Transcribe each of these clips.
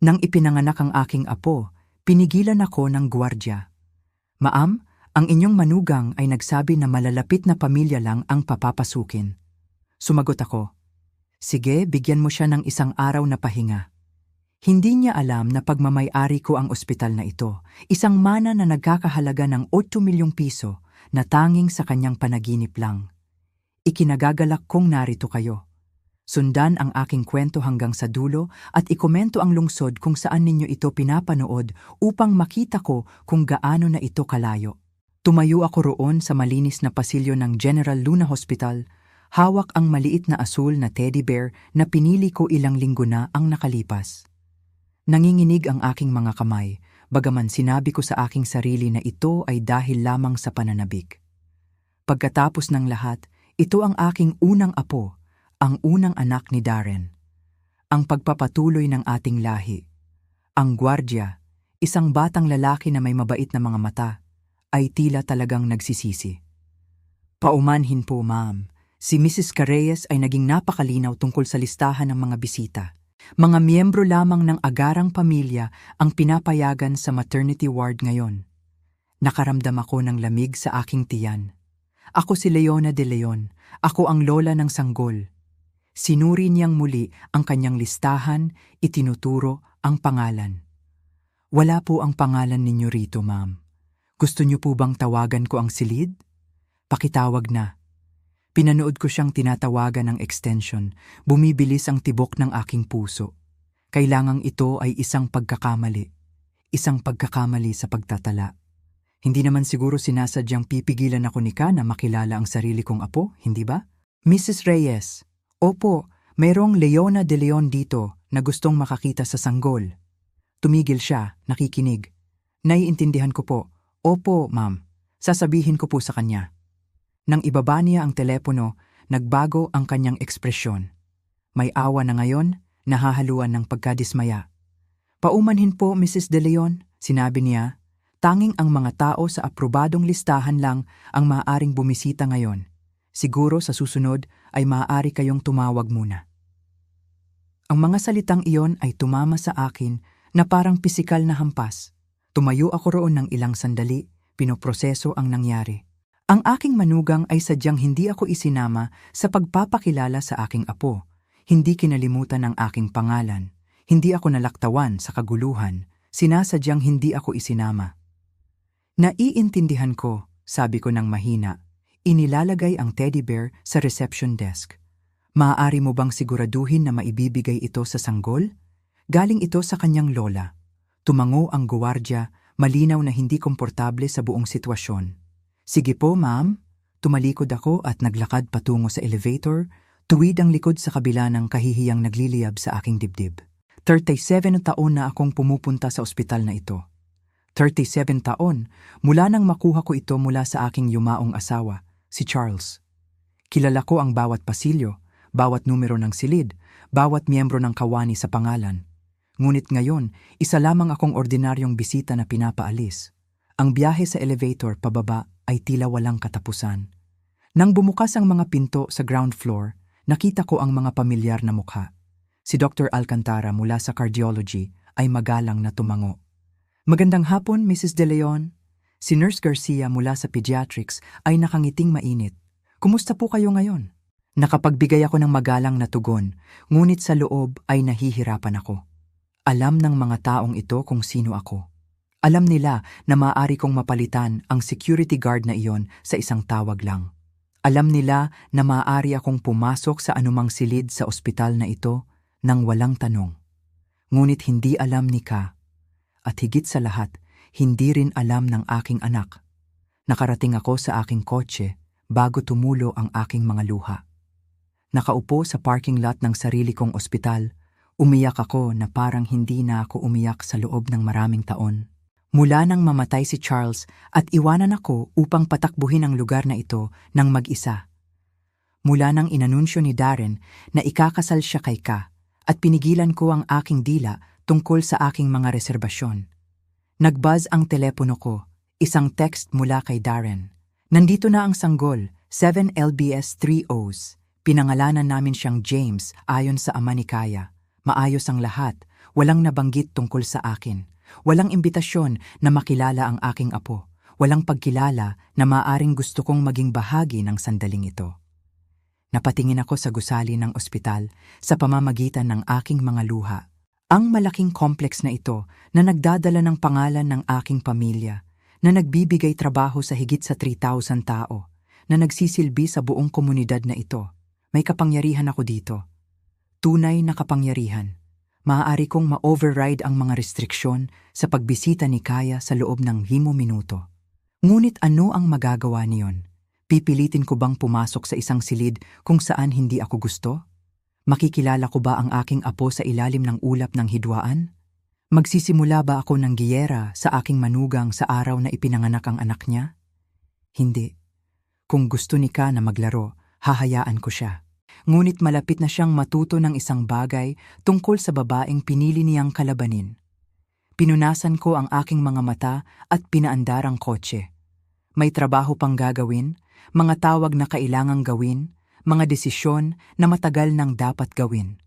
Nang ipinanganak ang aking apo, pinigilan ako ng gwardiya. Ma'am, ang inyong manugang ay nagsabi na malalapit na pamilya lang ang papapasukin. Sumagot ako, sige, bigyan mo siya ng isang araw na pahinga. Hindi niya alam na pagmamay-ari ko ang ospital na ito, isang mana na nagkakahalaga ng 8 milyong piso na tanging sa kanyang panaginip lang. Ikinagagalak kong narito kayo. Sundan ang aking kwento hanggang sa dulo at ikomento ang lungsod kung saan ninyo ito pinapanood upang makita ko kung gaano na ito kalayo. Tumayo ako roon sa malinis na pasilyo ng General Luna Hospital, hawak ang maliit na asul na teddy bear na pinili ko ilang linggo na ang nakalipas. Nanginginig ang aking mga kamay, bagaman sinabi ko sa aking sarili na ito ay dahil lamang sa pananabik. Pagkatapos ng lahat, ito ang aking unang apo, ang unang anak ni Darren. Ang pagpapatuloy ng ating lahi. Ang gwardiya, isang batang lalaki na may mabait na mga mata, ay tila talagang nagsisisi. Paumanhin po, ma'am. Si Mrs. Carreyes ay naging napakalinaw tungkol sa listahan ng mga bisita. Mga miyembro lamang ng agarang pamilya ang pinapayagan sa maternity ward ngayon. Nakaramdam ako ng lamig sa aking tiyan. Ako si Leona de Leon. Ako ang lola ng sanggol. Sinuri niyang muli ang kanyang listahan, itinuturo ang pangalan. Wala po ang pangalan ninyo rito, ma'am. Gusto niyo po bang tawagan ko ang silid? Pakitawag na. Pinanood ko siyang tinatawagan ng extension, bumibilis ang tibok ng aking puso. Kailangang ito ay isang pagkakamali. Isang pagkakamali sa pagtatala. Hindi naman siguro sinasadyang pipigilan ako ni Ka na makilala ang sarili kong apo, hindi ba? Mrs. Reyes, opo, mayroong Leona de Leon dito na gustong makakita sa sanggol. Tumigil siya, nakikinig. Naiintindihan ko po. Opo, ma'am. Sasabihin ko po sa kanya. Nang ibaba niya ang telepono, nagbago ang kanyang ekspresyon. May awa na ngayon, nahahaluan ng pagkadismaya. Paumanhin po, Mrs. De Leon, sinabi niya. Tanging ang mga tao sa aprobadong listahan lang ang maaaring bumisita ngayon. Siguro sa susunod ay maaari kayong tumawag muna. Ang mga salitang iyon ay tumama sa akin na parang pisikal na hampas. Tumayo ako roon ng ilang sandali, pinoproseso ang nangyari. Ang aking manugang ay sadyang hindi ako isinama sa pagpapakilala sa aking apo. Hindi kinalimutan ang aking pangalan. Hindi ako nalaktawan sa kaguluhan. Sinasadyang hindi ako isinama. Naiintindihan ko, sabi ko ng mahina. Inilalagay ang teddy bear sa reception desk. Maaari mo bang siguraduhin na maibibigay ito sa sanggol? Galing ito sa kanyang lola. Tumango ang guwardya, malinaw na hindi komportable sa buong sitwasyon. Sige po, ma'am. Tumalikod ako at naglakad patungo sa elevator, tuwid ang likod sa kabila ng kahihiyang nagliliyab sa aking dibdib. 37 taon na akong pumupunta sa ospital na ito. 37 taon mula nang makuha ko ito mula sa aking yumaong asawa, si Charles. Kilala ko ang bawat pasilyo, bawat numero ng silid, bawat miyembro ng kawani sa pangalan. Ngunit ngayon, isa lamang akong ordinaryong bisita na pinapaalis. Ang biyahe sa elevator pababa ay tila walang katapusan. Nang bumukas ang mga pinto sa ground floor, nakita ko ang mga pamilyar na mukha. Si Dr. Alcantara mula sa cardiology ay magalang na tumango. Magandang hapon, Mrs. De Leon. Si Nurse Garcia mula sa pediatrics ay nakangiting mainit. Kumusta po kayo ngayon? Nakapagbigay ako ng magalang na tugon, ngunit sa loob ay nahihirapan ako. Alam ng mga taong ito kung sino ako. Alam nila na maaari kong mapalitan ang security guard na iyon sa isang tawag lang. Alam nila na maaari akong pumasok sa anumang silid sa ospital na ito nang walang tanong. Ngunit hindi alam ni Ka. At higit sa lahat, hindi rin alam ng aking anak. Nakarating ako sa aking kotse bago tumulo ang aking mga luha. Nakaupo sa parking lot ng sarili kong ospital, umiyak ako na parang hindi na ako umiyak sa loob ng maraming taon. Mula nang mamatay si Charles at iwanan ako upang patakbuhin ang lugar na ito ng mag-isa. Mula nang inanunsyo ni Darren na ikakasal siya kay Ka at pinigilan ko ang aking dila tungkol sa aking mga reserbasyon. Nagbuzz ang telepono ko, isang text mula kay Darren. Nandito na ang sanggol, 7 LBS 3 Os. Pinangalanan namin siyang James ayon sa ama ni Kaya. Maayos ang lahat, Walang nabanggit tungkol sa akin. Walang imbitasyon na makilala ang aking apo. Walang pagkilala na maaring gusto kong maging bahagi ng sandaling ito. Napatingin ako sa gusali ng ospital sa pamamagitan ng aking mga luha. Ang malaking complex na ito na nagdadala ng pangalan ng aking pamilya, na nagbibigay trabaho sa higit sa 3,000 tao, na nagsisilbi sa buong komunidad na ito. May kapangyarihan ako dito. Tunay na kapangyarihan. Maaari kong ma-override ang mga restriksyon sa pagbisita ni Kaya sa loob ng 5 minuto. Ngunit ano ang magagawa niyon? Pipilitin ko bang pumasok sa isang silid kung saan hindi ako gusto? Makikilala ko ba ang aking apo sa ilalim ng ulap ng hidwaan? Magsisimula ba ako ng giyera sa aking manugang sa araw na ipinanganak ang anak niya? Hindi. Kung gusto ni Ka na maglaro, hahayaan ko siya. Ngunit malapit na siyang matuto ng isang bagay tungkol sa babaeng pinili niyang kalabanin. Pinunasan ko ang aking mga mata at pinaandarang kotse. May trabaho pang gagawin, mga tawag na kailangang gawin, mga desisyon na matagal nang dapat gawin.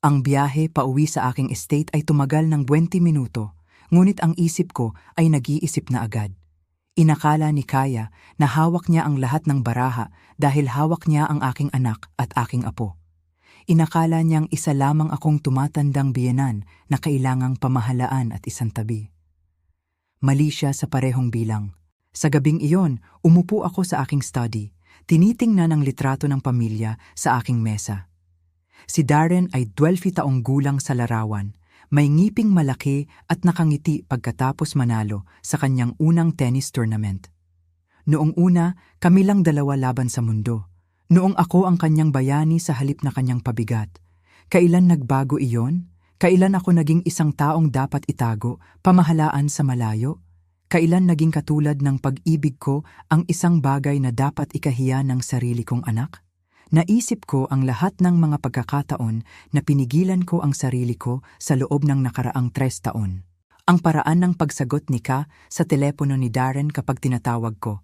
Ang biyahe pauwi sa aking estate ay tumagal ng 20 minuto, ngunit ang isip ko ay nag-iisip na agad. Inakala ni Kaya na hawak niya ang lahat ng baraha dahil hawak niya ang aking anak at aking apo. Inakala niyang isa lamang akong tumatandang biyenan na kailangang pamahalaan at isantabi. Mali siya sa parehong bilang. Sa gabing iyon, umupo ako sa aking study, tinitingnan ang litrato ng pamilya sa aking mesa. Si Darren ay 12 taong gulang sa larawan, may ngiping malaki at nakangiti pagkatapos manalo sa kanyang unang tennis tournament. Noong una, kami lang dalawa laban sa mundo. Noong ako ang kanyang bayani sa halip na kanyang pabigat. Kailan nagbago iyon? Kailan ako naging isang taong dapat itago, pamahalaan sa malayo? Kailan naging katulad ng pag-ibig ko ang isang bagay na dapat ikahiya ng sarili kong anak? Naisip ko ang lahat ng mga pagkakataon na pinigilan ko ang sarili ko sa loob ng nakaraang 3 taon. Ang paraan ng pagsagot ni Ka sa telepono ni Darren kapag tinatawag ko.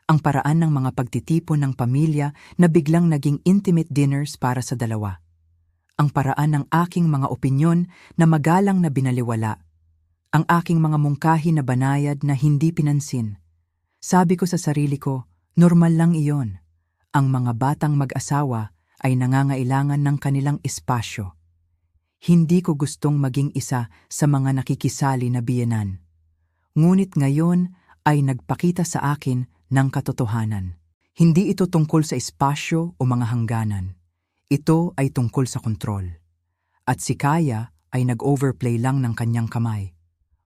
Ang paraan ng mga pagtitipon ng pamilya na biglang naging intimate dinners para sa dalawa. Ang paraan ng aking mga opinyon na magalang na binaliwala. Ang aking mga mungkahi na banayad na hindi pinansin. Sabi ko sa sarili ko, normal lang iyon. Ang mga batang mag-asawa ay nangangailangan ng kanilang espasyo. Hindi ko gustong maging isa sa mga nakikisali na biyenan. Ngunit ngayon ay nagpakita sa akin ng katotohanan. Hindi ito tungkol sa espasyo o mga hangganan. Ito ay tungkol sa kontrol. At si Kaya ay nag-overplay lang ng kanyang kamay.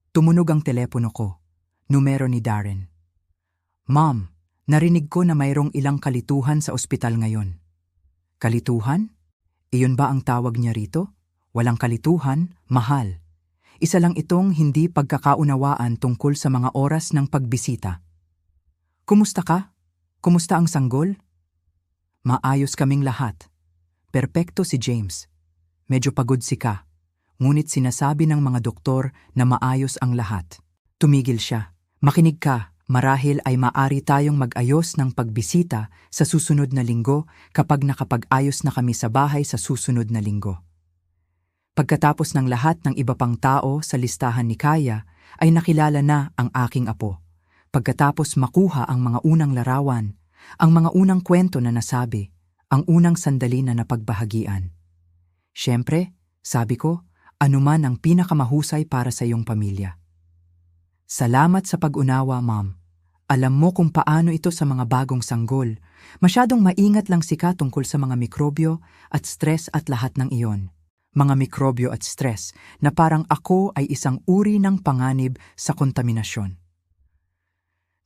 Tumunog ang telepono ko. Numero ni Darren. Mom, narinig ko na mayroong ilang kalituhan sa ospital ngayon. Kalituhan? Iyon ba ang tawag niya rito? Walang kalituhan, mahal. Isa lang itong hindi pagkakaunawaan tungkol sa mga oras ng pagbisita. Kumusta ka? Kumusta ang sanggol? Maayos kaming lahat. Perpekto si James. Medyo pagod si Ka. Ngunit sinasabi ng mga doktor na maayos ang lahat. Tumigil siya. Makinig ka. Marahil ay maari tayong mag-ayos ng pagbisita sa susunod na linggo kapag nakapag-ayos na kami sa bahay sa susunod na linggo. Pagkatapos ng lahat ng iba pang tao sa listahan ni Kaya, ay nakilala na ang aking apo. Pagkatapos makuha ang mga unang larawan, ang mga unang kwento na nasabi, ang unang sandali na napagbahagian. Siyempre, sabi ko, anuman ang pinakamahusay para sa iyong pamilya. Salamat sa pag-unawa, Mom. Alam mo kung paano ito sa mga bagong sanggol. Masyadong maingat lang si Ka tungkol sa mga mikrobyo at stress at lahat ng iyon. Mga mikrobyo at stress na parang ako ay isang uri ng panganib sa kontaminasyon.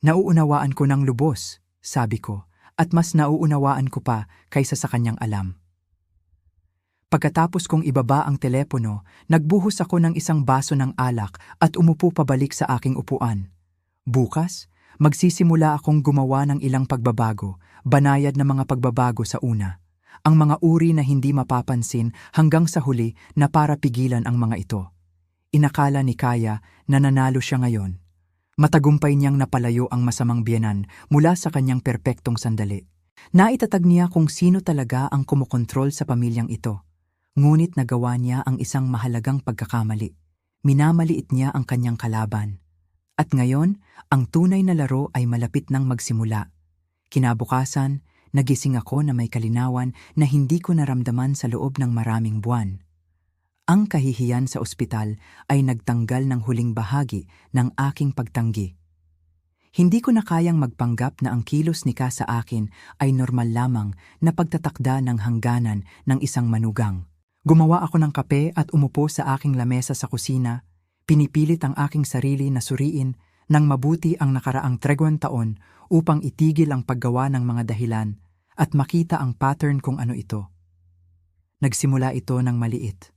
Nauunawaan ko ng lubos, sabi ko, at mas nauunawaan ko pa kaysa sa kanyang alam. Pagkatapos kong ibaba ang telepono, nagbuhos ako ng isang baso ng alak at umupo pabalik sa aking upuan. Bukas, magsisimula akong gumawa ng ilang pagbabago, banayad na mga pagbabago sa una. Ang mga uri na hindi mapapansin hanggang sa huli na para pigilan ang mga ito. Inakala ni Kaya na nanalo siya ngayon. Matagumpay niyang napalayo ang masamang biyenan mula sa kanyang perpektong sandali. Naitatag niya kung sino talaga ang kumokontrol sa pamilyang ito. Ngunit nagawa niya ang isang mahalagang pagkakamali. Minamaliit niya ang kanyang kalaban. At ngayon, ang tunay na laro ay malapit nang magsimula. Kinabukasan, nagising ako na may kalinawan na hindi ko naramdaman sa loob ng maraming buwan. Ang kahihiyan sa ospital ay nagtanggal ng huling bahagi ng aking pagtanggi. Hindi ko na kayang magpanggap na ang kilos ni Ka sa akin ay normal lamang na pagtatakda ng hangganan ng isang manugang. Gumawa ako ng kape at umupo sa aking lamesa sa kusina. Pinipilit ang aking sarili na suriin ng mabuti ang nakaraang 3 taon upang itigil ang paggawa ng mga dahilan at makita ang pattern kung ano ito. Nagsimula ito ng maliit.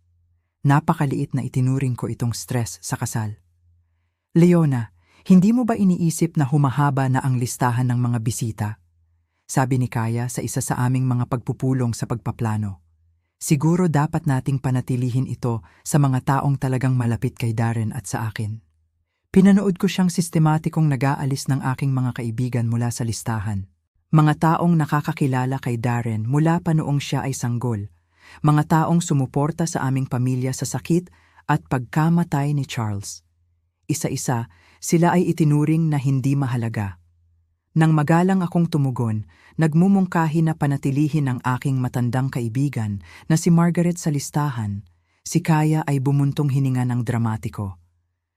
Napakaliit na itinuring ko itong stress sa kasal. Leona, hindi mo ba iniisip na humahaba na ang listahan ng mga bisita? Sabi ni Kaya sa isa sa aming mga pagpupulong sa pagpaplano. Siguro dapat nating panatilihin ito sa mga taong talagang malapit kay Darren at sa akin. Pinanood ko siyang sistematikong nag-aalis ng aking mga kaibigan mula sa listahan. Mga taong nakakakilala kay Darren mula pa noong siya ay sanggol. Mga taong sumuporta sa aming pamilya sa sakit at pagkamatay ni Charles. Isa-isa, sila ay itinuring na hindi mahalaga. Nang magalang akong tumugon, nagmumungkahi na panatilihin ang aking matandang kaibigan na si Margaret sa listahan. Si Kaya ay bumuntong hininga ng dramatiko.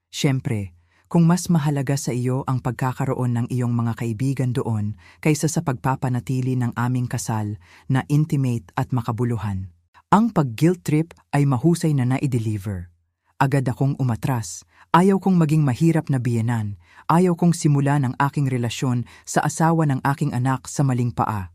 Siyempre, kung mas mahalaga sa iyo ang pagkakaroon ng iyong mga kaibigan doon kaysa sa pagpapanatili ng aming kasal na intimate at makabuluhan. Ang pag-guilt trip ay mahusay na na-deliver. Agad akong umatras. Ayaw kong maging mahirap na biyenan. Ayaw kong simulan ang aking relasyon sa asawa ng aking anak sa maling paa.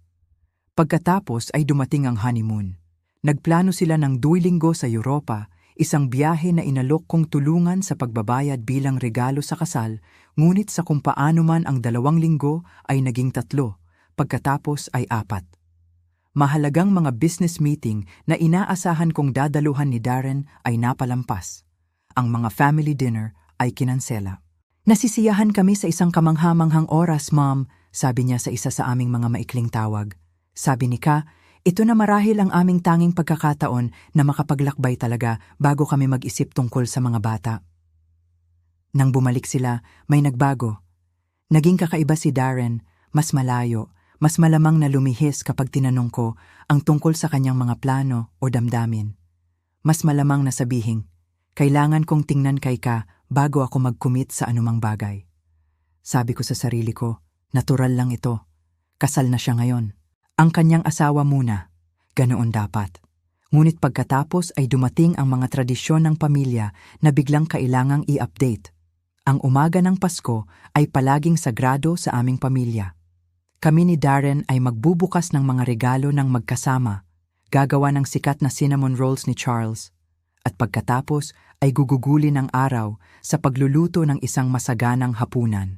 Pagkatapos ay dumating ang honeymoon. Nagplano sila ng 2 linggo sa Europa, isang biyahe na inalok kong tulungan sa pagbabayad bilang regalo sa kasal, ngunit sa kung paano man ang 2 linggo ay naging 3, pagkatapos ay 4. Mahalagang mga business meeting na inaasahan kong dadaluhan ni Darren ay napalampas. Ang mga family dinner ay kinansela. Nasisiyahan kami sa isang kamanghamanghang oras, Mom, sabi niya sa isa sa aming mga maikling tawag. Sabi ni Ka, ito na marahil ang aming tanging pagkakataon na makapaglakbay talaga bago kami mag-isip tungkol sa mga bata. Nang bumalik sila, may nagbago. Naging kakaiba si Darren, mas malayo, mas malamang na lumihis kapag tinanong ko ang tungkol sa kanyang mga plano o damdamin. Mas malamang na sabihing, kailangan kong tingnan kay Ka bago ako mag-commit sa anumang bagay. Sabi ko sa sarili ko, natural lang ito. Kasal na siya ngayon. Ang kanyang asawa muna. Ganoon dapat. Ngunit pagkatapos ay dumating ang mga tradisyon ng pamilya na biglang kailangang i-update. Ang umaga ng Pasko ay palaging sagrado sa aming pamilya. Kami ni Darren ay magbubukas ng mga regalo ng magkasama, gagawa ng sikat na cinnamon rolls ni Charles, at pagkatapos ay gugugulin ang araw sa pagluluto ng isang masaganang hapunan.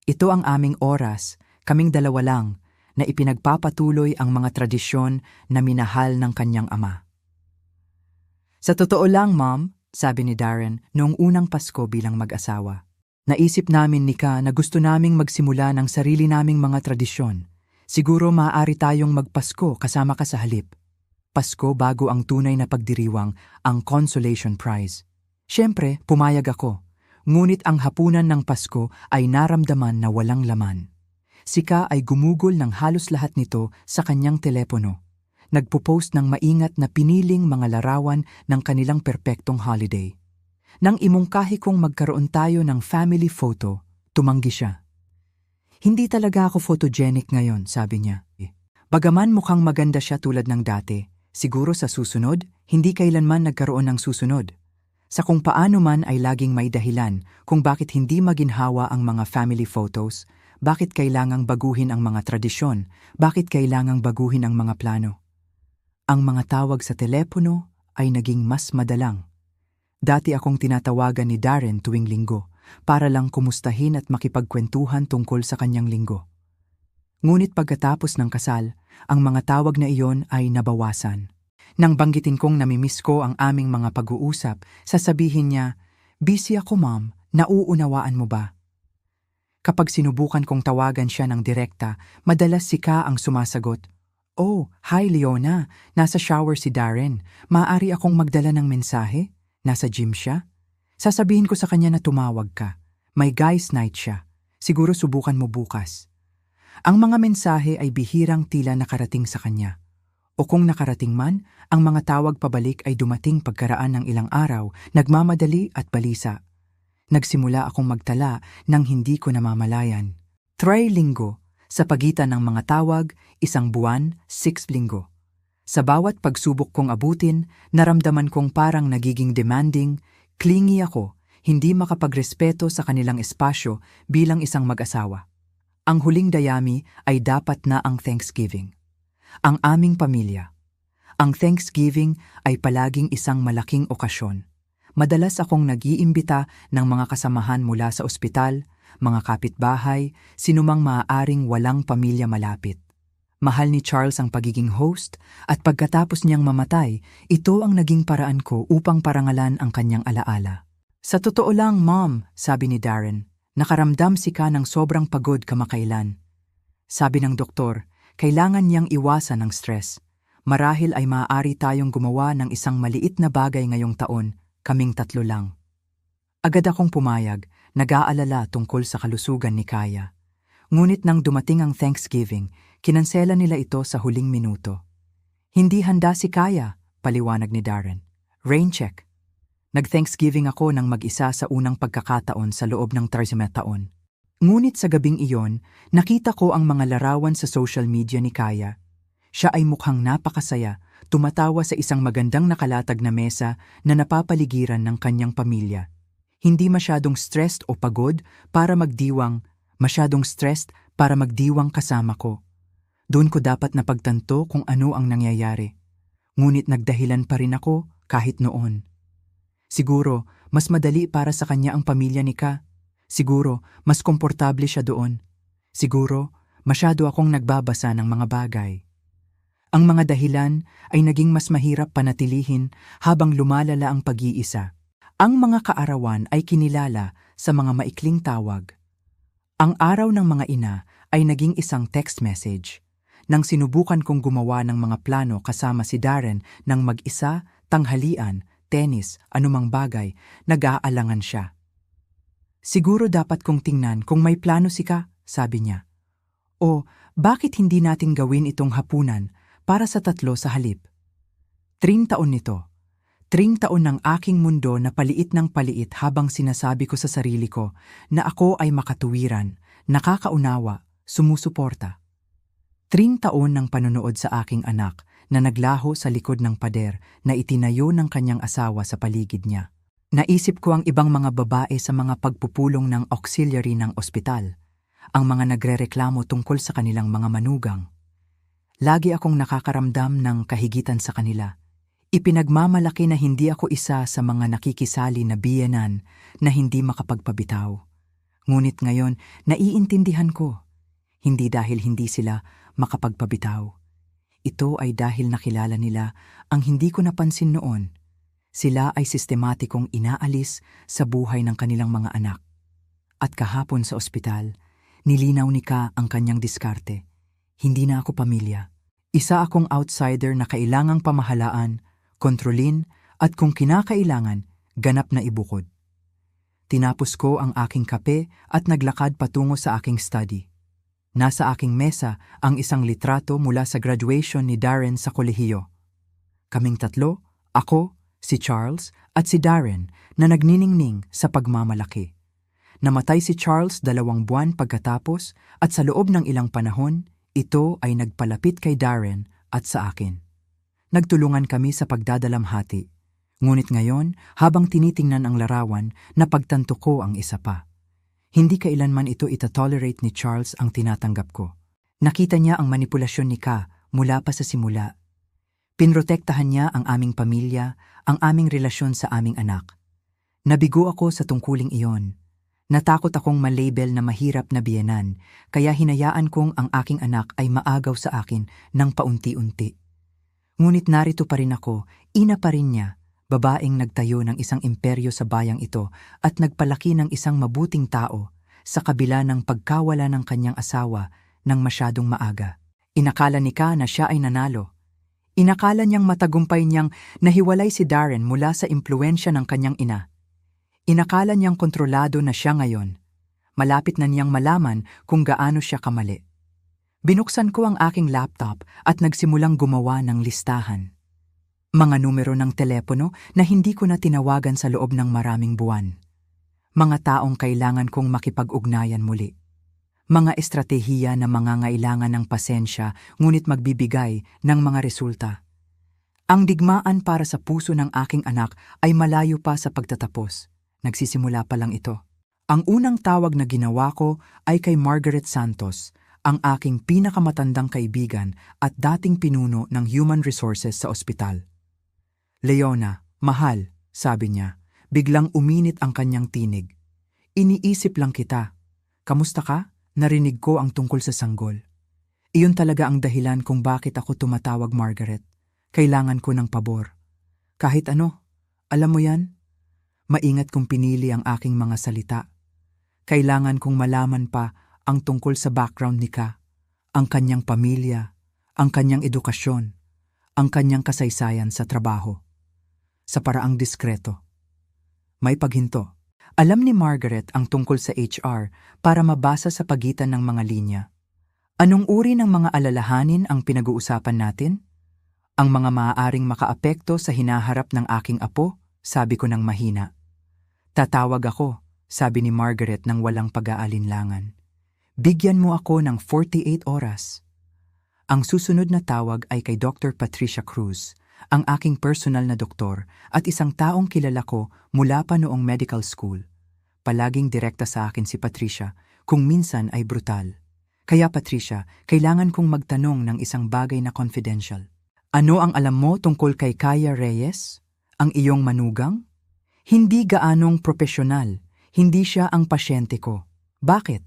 Ito ang aming oras, kaming 2 lang, na ipinagpapatuloy ang mga tradisyon na minahal ng kanyang ama. Sa totoo lang, Mom, sabi ni Darren noong unang Pasko bilang mag-asawa, naisip namin ni Ka na gusto naming magsimula ng sarili naming mga tradisyon. Siguro maaari tayong magpasko kasama ka sa halip. Pasko bago ang tunay na pagdiriwang, ang consolation prize. Siyempre, pumayag ako. Ngunit ang hapunan ng Pasko ay naramdaman na walang laman. Si Ka ay gumugol ng halos lahat nito sa kanyang telepono. Nagpo-post ng maingat na piniling mga larawan ng kanilang perpektong holiday. Nang imungkahi kong magkaroon tayo ng family photo, tumanggi siya. Hindi talaga ako photogenic ngayon, sabi niya. Bagaman mukhang maganda siya tulad ng dati, siguro sa susunod, hindi kailanman nagkaroon ng susunod. Sa kung paano man ay laging may dahilan kung bakit hindi maginhawa ang mga family photos, bakit kailangang baguhin ang mga tradisyon, bakit kailangang baguhin ang mga plano. Ang mga tawag sa telepono ay naging mas madalang. Dati akong tinatawagan ni Darren tuwing linggo para lang kumustahin at makipagkwentuhan tungkol sa kanyang linggo. Ngunit pagkatapos ng kasal, ang mga tawag na iyon ay nabawasan. Nang banggitin kong namimiss ko ang aming mga pag-uusap, sasabihin niya, "Busy ako, Mom, nauunawaan mo ba?" Kapag sinubukan kong tawagan siya ng direkta, madalas si Ka ang sumasagot, Oh, hi Leona. Nasa shower si Darren. Maaari akong magdala ng mensahe? Nasa gym siya? Sasabihin ko sa kanya na tumawag ka. May guys night siya. Siguro subukan mo bukas. Ang mga mensahe ay bihirang tila nakarating sa kanya. O kung nakarating man, ang mga tawag pabalik ay dumating pagkaraan ng ilang araw, nagmamadali at balisa. Nagsimula akong magtala nang hindi ko namamalayan. 3 linggo, sa pagitan ng mga tawag, 1 buwan, 6 linggo. Sa bawat pagsubok kong abutin, naramdaman kong parang nagiging demanding, clingy ako, hindi makapagrespeto sa kanilang espasyo bilang isang mag-asawa. Ang huling dayami ay dapat na ang Thanksgiving. Ang aming pamilya. Ang Thanksgiving ay palaging isang malaking okasyon. Madalas akong nag-iimbita ng mga kasamahan mula sa ospital, mga kapitbahay, sinumang maaaring walang pamilya malapit. Mahal ni Charles ang pagiging host at pagkatapos niyang mamatay, ito ang naging paraan ko upang parangalan ang kanyang alaala. Sa totoo lang, Mom, sabi ni Darren, nakaramdam si Ka ng sobrang pagod kamakailan. Sabi ng doktor, kailangan niyang iwasan ang stress. Marahil ay maaari tayong gumawa ng isang maliit na bagay ngayong taon, kaming 3 lang. Agad akong pumayag, nag-aalala tungkol sa kalusugan ni Kaya. Ngunit nang dumating ang Thanksgiving, kinansela nila ito sa huling minuto. Hindi handa si Kaya, paliwanag ni Darren. Rain check. Nag-Thanksgiving ako ng mag-isa sa unang pagkakataon sa loob ng 30 taon. Ngunit sa gabing iyon, nakita ko ang mga larawan sa social media ni Kaya. Siya ay mukhang napakasaya, tumatawa sa isang magandang nakalatag na mesa na napapaligiran ng kanyang pamilya. Hindi masyadong stressed o pagod para magdiwang, masyadong stressed para magdiwang kasama ko. Doon ko dapat napagtanto kung ano ang nangyayari. Ngunit nagdahilan pa rin ako kahit noon. Siguro, mas madali para sa kanya ang pamilya ni Ka. Siguro, mas komportable siya doon. Siguro, masyado akong nagbabasa ng mga bagay. Ang mga dahilan ay naging mas mahirap panatilihin habang lumalala ang pag-iisa. Ang mga kaarawan ay kinilala sa mga maikling tawag. Ang araw ng mga ina ay naging isang text message. Nang sinubukan kong gumawa ng mga plano kasama si Darren ng mag-isa, tanghalian, tennis, anumang bagay, nag-aalangan siya. Siguro dapat kong tingnan kung may plano si Ka, sabi niya. O bakit hindi natin gawin itong hapunan para sa 3 sa halip? 3 taon nito. 3 taon ng aking mundo na paliit ng paliit habang sinasabi ko sa sarili ko na ako ay makatuwiran, nakakaunawa, sumusuporta. 3 taon ng panonood sa aking anak na naglaho sa likod ng pader na itinayo ng kanyang asawa sa paligid niya. Naisip ko ang ibang mga babae sa mga pagpupulong ng auxiliary ng ospital, ang mga nagrereklamo tungkol sa kanilang mga manugang. Lagi akong nakakaramdam ng kahigitan sa kanila. Ipinagmamalaki na hindi ako isa sa mga nakikisali na biyenan na hindi makapagpabitaw. Ngunit ngayon, naiintindihan ko. Hindi dahil hindi sila makapagpabitaw. Ito ay dahil nakilala nila ang hindi ko napansin noon. Sila ay sistematikong inaalis sa buhay ng kanilang mga anak. At kahapon sa ospital, nilinaw ni Ka ang kanyang diskarte. Hindi na ako pamilya. Isa akong outsider na kailangang pamahalaan, kontrolin, at kung kinakailangan, ganap na ibukod. Tinapos ko ang aking kape at naglakad patungo sa aking study. Nasa aking mesa ang isang litrato mula sa graduation ni Darren sa kolehiyo. Kaming 3, ako, si Charles at si Darren na nagniningning sa pagmamalaki. Namatay si Charles 2 buwan pagkatapos at sa loob ng ilang panahon, ito ay nagpalapit kay Darren at sa akin. Nagtulungan kami sa pagdadalamhati. Ngunit ngayon, habang tinitingnan ang larawan, napagtanto ko ang isa pa. Hindi kailanman ito itatolerate ni Charles ang tinatanggap ko. Nakita niya ang manipulasyon ni Ka mula pa sa simula. Pinrotektahan niya ang aming pamilya, ang aming relasyon sa aming anak. Nabigo ako sa tungkuling iyon. Natakot akong malabel na mahirap na biyenan, kaya hinayaan kong ang aking anak ay maagaw sa akin ng paunti-unti. Ngunit narito pa rin ako, ina pa rin niya, babaeng nagtayo ng isang imperyo sa bayang ito at nagpalaki ng isang mabuting tao sa kabila ng pagkawala ng kanyang asawa ng masyadong maaga. Inakala ni Ka na siya ay nanalo. Inakala niyang matagumpay niyang nahiwalay si Darren mula sa impluensya ng kanyang ina. Inakala niyang kontrolado na siya ngayon. Malapit na niyang malaman kung gaano siya kamali. Binuksan ko ang aking laptop at nagsimulang gumawa ng listahan. Mga numero ng telepono na hindi ko na tinawagan sa loob ng maraming buwan. Mga taong kailangan kong makipag-ugnayan muli. Mga estratehiya na mangangailangan ng pasensya ngunit magbibigay ng mga resulta. Ang digmaan para sa puso ng aking anak ay malayo pa sa pagtatapos. Nagsisimula pa lang ito. Ang unang tawag na ginawa ko ay kay Margaret Santos, ang aking pinakamatandang kaibigan at dating pinuno ng Human Resources sa ospital. "Leona, mahal," sabi niya, biglang uminit ang kanyang tinig. "Iniisip lang kita. Kamusta ka?" Narinig ko ang tungkol sa sanggol. Iyon talaga ang dahilan kung bakit ako tumatawag, Margaret. Kailangan ko ng pabor. Kahit ano, alam mo yan? Maingat kong pinili ang aking mga salita. Kailangan kong malaman pa ang tungkol sa background ni Ka, ang kanyang pamilya, ang kanyang edukasyon, ang kanyang kasaysayan sa trabaho. Sa paraang diskreto. May paghinto. Alam ni Margaret ang tungkol sa HR para mabasa sa pagitan ng mga linya. Anong uri ng mga alalahanin ang pinag-uusapan natin? Ang mga maaaring makaapekto sa hinaharap ng aking apo, sabi ko ng mahina. Tatawag ako, sabi ni Margaret ng walang pag-aalinlangan. Bigyan mo ako ng 48 oras. Ang susunod na tawag ay kay Dr. Patricia Cruz, ang aking personal na doktor at isang taong kilala ko mula pa noong medical school. Palaging direkta sa akin si Patricia, kung minsan ay brutal. Kaya Patricia, kailangan kong magtanong ng isang bagay na confidential. Ano ang alam mo tungkol kay Kaya Reyes? Ang iyong manugang? Hindi gaanong propesyonal, hindi siya ang pasyente ko. Bakit?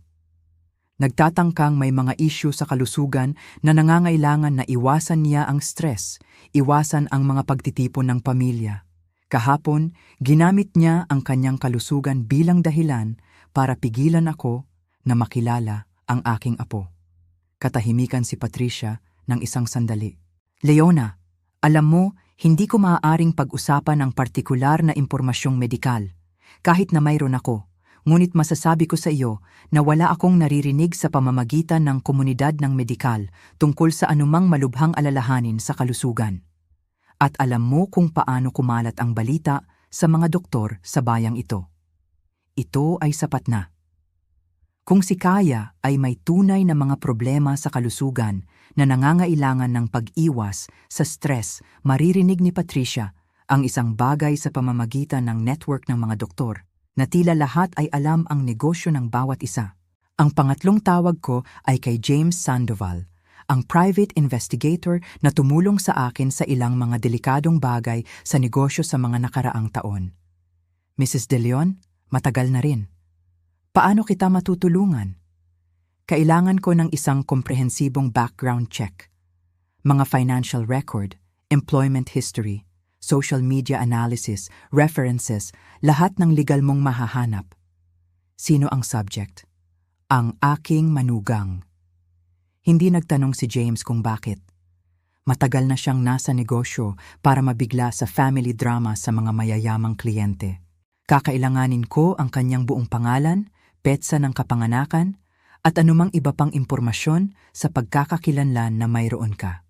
Nagtatangkang may mga issue sa kalusugan na nangangailangan na iwasan niya ang stress, iwasan ang mga pagtitipon ng pamilya. Kahapon, ginamit niya ang kanyang kalusugan bilang dahilan para pigilan ako na makilala ang aking apo. Katahimikan si Patricia ng isang sandali. Leona, alam mo, hindi ko maaaring pag-usapan ang partikular na impormasyong medikal. Kahit na mayroon ako, ngunit masasabi ko sa iyo na wala akong naririnig sa pamamagitan ng komunidad ng medikal tungkol sa anumang malubhang alalahanin sa kalusugan. At alam mo kung paano kumalat ang balita sa mga doktor sa bayang ito. Ito ay sapat na. Kung si Kaya ay may tunay na mga problema sa kalusugan na nangangailangan ng pag-iwas sa stress, maririnig ni Patricia ang isang bagay sa pamamagitan ng network ng mga doktor na tila lahat ay alam ang negosyo ng bawat isa. Ang pangatlong tawag ko ay kay James Sandoval, ang private investigator na tumulong sa akin sa ilang mga delikadong bagay sa negosyo sa mga nakaraang taon. Mrs. De Leon, matagal na rin. Paano kita matutulungan? Kailangan ko ng isang komprehensibong background check. Mga financial record, employment history, social media analysis, references, lahat ng legal mong mahahanap. Sino ang subject? Ang aking manugang. Hindi nagtanong si James kung bakit. Matagal na siyang nasa negosyo para mabigla sa family drama sa mga mayayamang kliyente. Kakailanganin ko ang kanyang buong pangalan, petsa ng kapanganakan, at anumang iba pang impormasyon sa pagkakakilanlan na mayroon ka.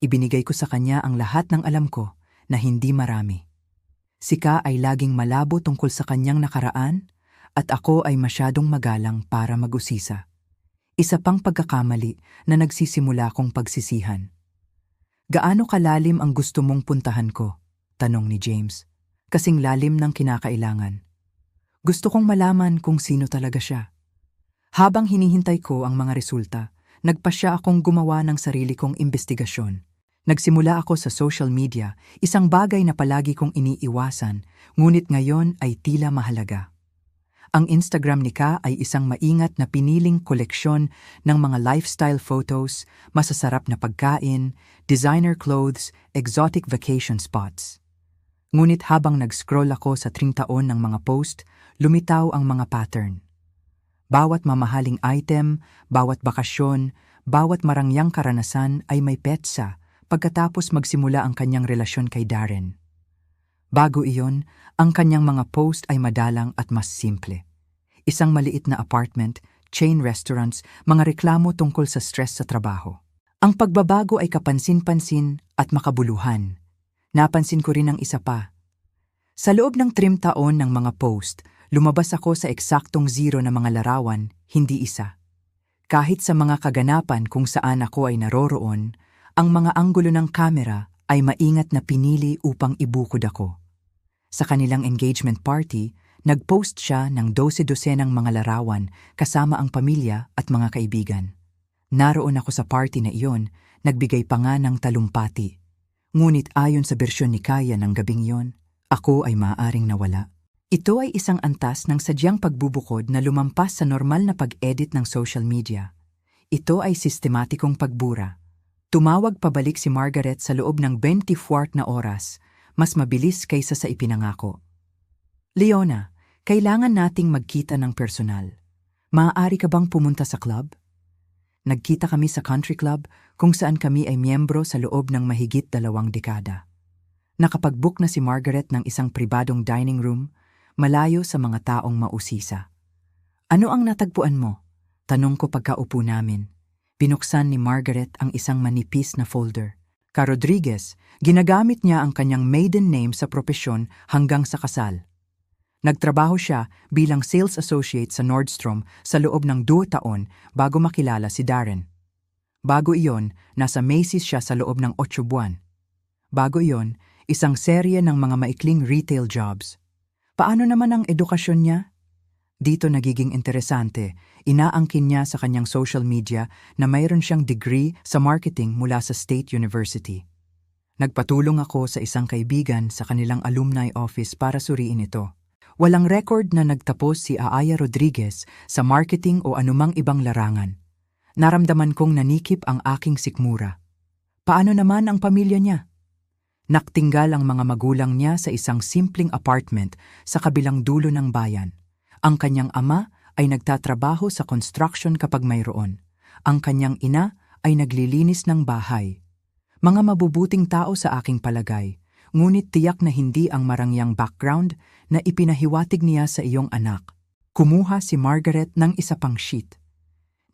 Ibinigay ko sa kanya ang lahat ng alam ko na hindi marami. Si Ka ay laging malabo tungkol sa kanyang nakaraan at ako ay masyadong magalang para mag-usisa. Isa pang pagkakamali na nagsisimula kong pagsisihan. Gaano kalalim ang gusto mong puntahan ko? Tanong ni James. Kasing lalim ng kinakailangan. Gusto kong malaman kung sino talaga siya. Habang hinihintay ko ang mga resulta, nagpasya akong gumawa ng sarili kong investigasyon. Nagsimula ako sa social media, isang bagay na palagi kong iniiwasan, ngunit ngayon ay tila mahalaga. Ang Instagram ni Ka ay isang maingat na piniling koleksyon ng mga lifestyle photos, masasarap na pagkain, designer clothes, exotic vacation spots. Ngunit habang nag-scroll ako sa 30 taon ng mga post, lumitaw ang mga pattern. Bawat mamahaling item, bawat bakasyon, bawat marangyang karanasan ay may petsa pagkatapos magsimula ang kanyang relasyon kay Darren. Bago iyon, ang kanyang mga post ay madalang at mas simple. Isang maliit na apartment, chain restaurants, mga reklamo tungkol sa stress sa trabaho. Ang pagbabago ay kapansin-pansin at makabuluhan. Napansin ko rin ang isa pa. Sa loob ng 3 taon ng mga post, lumabas ako sa eksaktong 0 na mga larawan, hindi isa. Kahit sa mga kaganapan kung saan ako ay naroroon, ang mga anggulo ng kamera ay maingat na pinili upang ibukod ako. Sa kanilang engagement party, nag-post siya ng 12-dosenang mga larawan kasama ang pamilya at mga kaibigan. Naroon ako sa party na iyon, nagbigay pa nga ng talumpati. Ngunit ayon sa bersyon ni Kaya ng gabing iyon, ako ay maaaring nawala. Ito ay isang antas ng sadyang pagbubukod na lumampas sa normal na pag-edit ng social media. Ito ay sistematikong pagbura. Tumawag pabalik si Margaret sa loob ng 24 na oras, mas mabilis kaysa sa ipinangako. Leona, kailangan nating magkita ng personal. Maaari ka bang pumunta sa club? Nagkita kami sa country club kung saan kami ay miyembro sa loob ng mahigit 2 dekada. Nakapag-book na si Margaret ng isang pribadong dining room, malayo sa mga taong mausisa. Ano ang natagpuan mo? Tanong ko pagkaupo namin. Binuksan ni Margaret ang isang manipis na folder. Ka Rodriguez, ginagamit niya ang kanyang maiden name sa propesyon hanggang sa kasal. Nagtrabaho siya bilang sales associate sa Nordstrom sa loob ng 2 taon bago makilala si Darren. Bago iyon, nasa Macy's siya sa loob ng 8 buwan. Bago iyon, isang serye ng mga maikling retail jobs. Paano naman ang edukasyon niya? Dito nagiging interesante, inaangkin niya sa kanyang social media na mayroon siyang degree sa marketing mula sa State University. Nagpatulong ako sa isang kaibigan sa kanilang alumni office para suriin ito. Walang record na nagtapos si Aaya Rodriguez sa marketing o anumang ibang larangan. Naramdaman kong nanikip ang aking sikmura. Paano naman ang pamilya niya? Naktinggal ang mga magulang niya sa isang simpleng apartment sa kabilang dulo ng bayan. Ang kanyang ama ay nagtatrabaho sa construction kapag mayroon. Ang kanyang ina ay naglilinis ng bahay. Mga mabubuting tao sa aking palagay, ngunit tiyak na hindi ang marangyang background na ipinahiwatig niya sa iyong anak. Kumuha si Margaret ng isa pang sheet.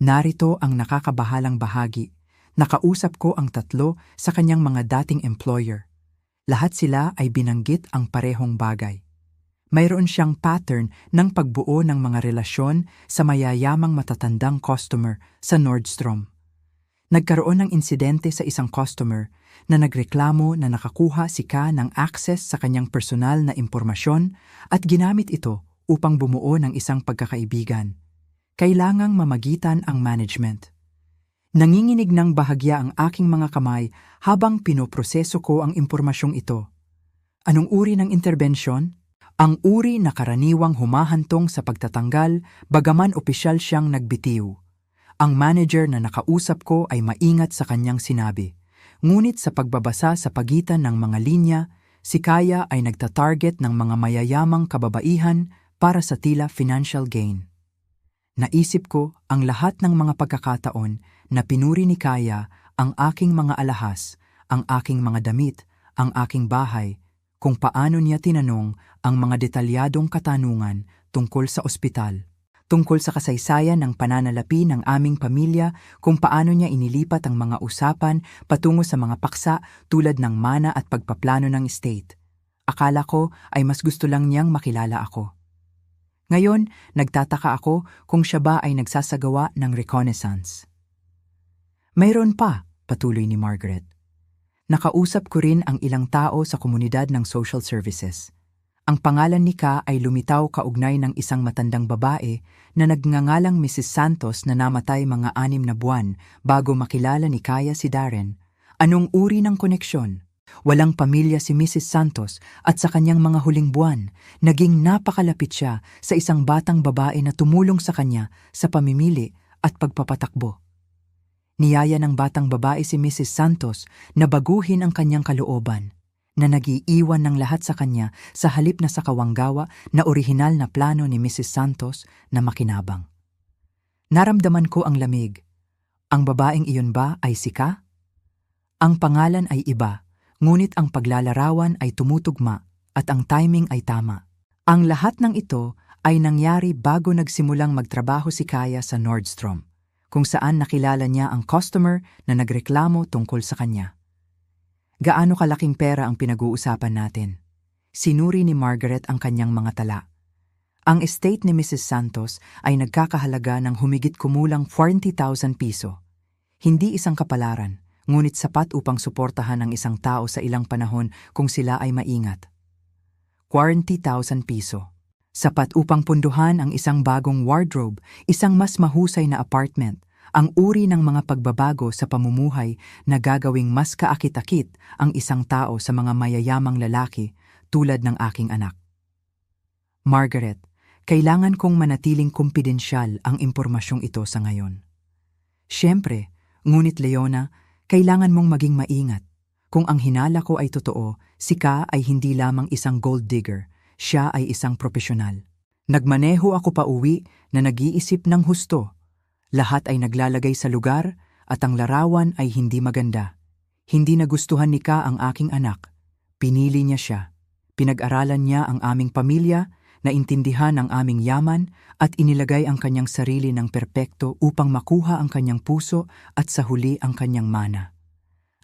Narito ang nakakabahalang bahagi. Nakausap ko ang 3 sa kanyang mga dating employer. Lahat sila ay binanggit ang parehong bagay. Mayroon siyang pattern ng pagbuo ng mga relasyon sa mayayamang matatandang customer sa Nordstrom. Nagkaroon ng insidente sa isang customer na nagreklamo na nakakuha si Ka ng access sa kanyang personal na impormasyon at ginamit ito upang bumuo ng isang pagkakaibigan. Kailangang mamagitan ang management. Nanginginig ng bahagya ang aking mga kamay habang pinoproseso ko ang impormasyong ito. Anong uri ng interbensyon? Ang uri na karaniwang humahantong sa pagtatanggal bagaman opisyal siyang nagbitiw. Ang manager na nakausap ko ay maingat sa kanyang sinabi. Ngunit sa pagbabasa sa pagitan ng mga linya, si Kaya ay nagtatarget ng mga mayayamang kababaihan para sa tila financial gain. Naisip ko ang lahat ng mga pagkakataon na pinuri ni Kaya ang aking mga alahas, ang aking mga damit, ang aking bahay, kung paano niya tinanong ang mga detalyadong katanungan tungkol sa ospital, tungkol sa kasaysayan ng pananalapi ng aming pamilya, kung paano niya inilipat ang mga usapan patungo sa mga paksa tulad ng mana at pagpaplano ng estate. Akala ko ay mas gusto lang niyang makilala ako. Ngayon, nagtataka ako kung siya ba ay nagsasagawa ng reconnaissance. Mayroon pa, patuloy ni Margaret. Nakausap ko rin ang ilang tao sa komunidad ng social services. Ang pangalan ni Ka ay lumitaw kaugnay ng isang matandang babae na nagngangalang Mrs. Santos na namatay mga 6 na buwan bago makilala ni Kaya si Darren. Anong uri ng koneksyon? Walang pamilya si Mrs. Santos at sa kanyang mga huling buwan, naging napakalapit siya sa isang batang babae na tumulong sa kanya sa pamimili at pagpapatakbo. Niyaya ng batang babae si Mrs. Santos na baguhin ang kanyang kalooban, na nag-iiwan ng lahat sa kanya sa halip na sa kawanggawa na orihinal na plano ni Mrs. Santos na makinabang. Naramdaman ko ang lamig. Ang babaeng iyon ba ay si Ka? Ang pangalan ay iba, ngunit ang paglalarawan ay tumutugma at ang timing ay tama. Ang lahat ng ito ay nangyari bago nagsimulang magtrabaho si Kaya sa Nordstrom, kung saan nakilala niya ang customer na nagreklamo tungkol sa kanya. Gaano kalaking pera ang pinag-uusapan natin? Sinuri ni Margaret ang kanyang mga tala. Ang estate ni Mrs. Santos ay nagkakahalaga ng humigit kumulang 40,000 piso. Hindi isang kapalaran, ngunit sapat upang suportahan ang isang tao sa ilang panahon kung sila ay maingat. 40,000 piso. Sapat upang punduhan ang isang bagong wardrobe, isang mas mahusay na apartment, ang uri ng mga pagbabago sa pamumuhay na gagawing mas kaakit-akit ang isang tao sa mga mayayamang lalaki tulad ng aking anak. Margaret, kailangan kong manatiling kumpidensyal ang impormasyong ito sa ngayon. Siyempre, ngunit Leona, kailangan mong maging maingat. Kung ang hinala ko ay totoo, si Ka ay hindi lamang isang gold digger, siya ay isang propesyonal. Nagmaneho ako pa uwi na nag-iisip ng husto. Lahat ay naglalagay sa lugar at ang larawan ay hindi maganda. Hindi nagustuhan ni Ka ang aking anak. Pinili niya siya. Pinag-aralan niya ang aming pamilya, naintindihan ang aming yaman at inilagay ang kanyang sarili ng perpekto upang makuha ang kanyang puso at sa huli ang kanyang mana.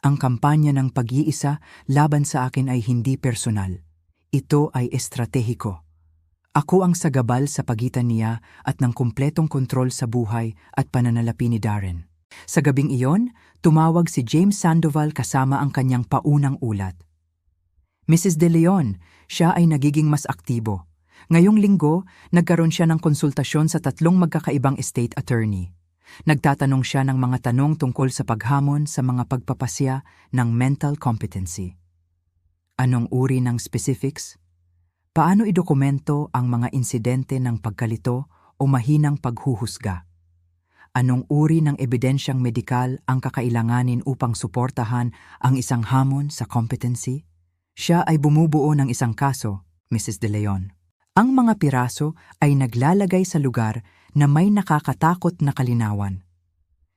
Ang kampanya ng pag-iisa laban sa akin ay hindi personal. Ito ay estratehiko. Ako ang sagabal sa pagitan niya at ng kumpletong kontrol sa buhay at pananalapi ni Darren. Sa gabing iyon, tumawag si James Sandoval kasama ang kanyang paunang ulat. Mrs. De Leon, siya ay nagiging mas aktibo. Ngayong linggo, nagkaroon siya ng konsultasyon sa 3 magkakaibang estate attorney. Nagtatanong siya ng mga tanong tungkol sa paghamon sa mga pagpapasya ng mental competency. Anong uri ng specifics? Paano idokumento ang mga insidente ng pagkalito o mahinang paghuhusga? Anong uri ng ebidensyang medikal ang kakailanganin upang suportahan ang isang hamon sa competency? Siya ay bumubuo ng isang kaso, Mrs. De Leon. Ang mga piraso ay naglalagay sa lugar na may nakakatakot na kalinawan.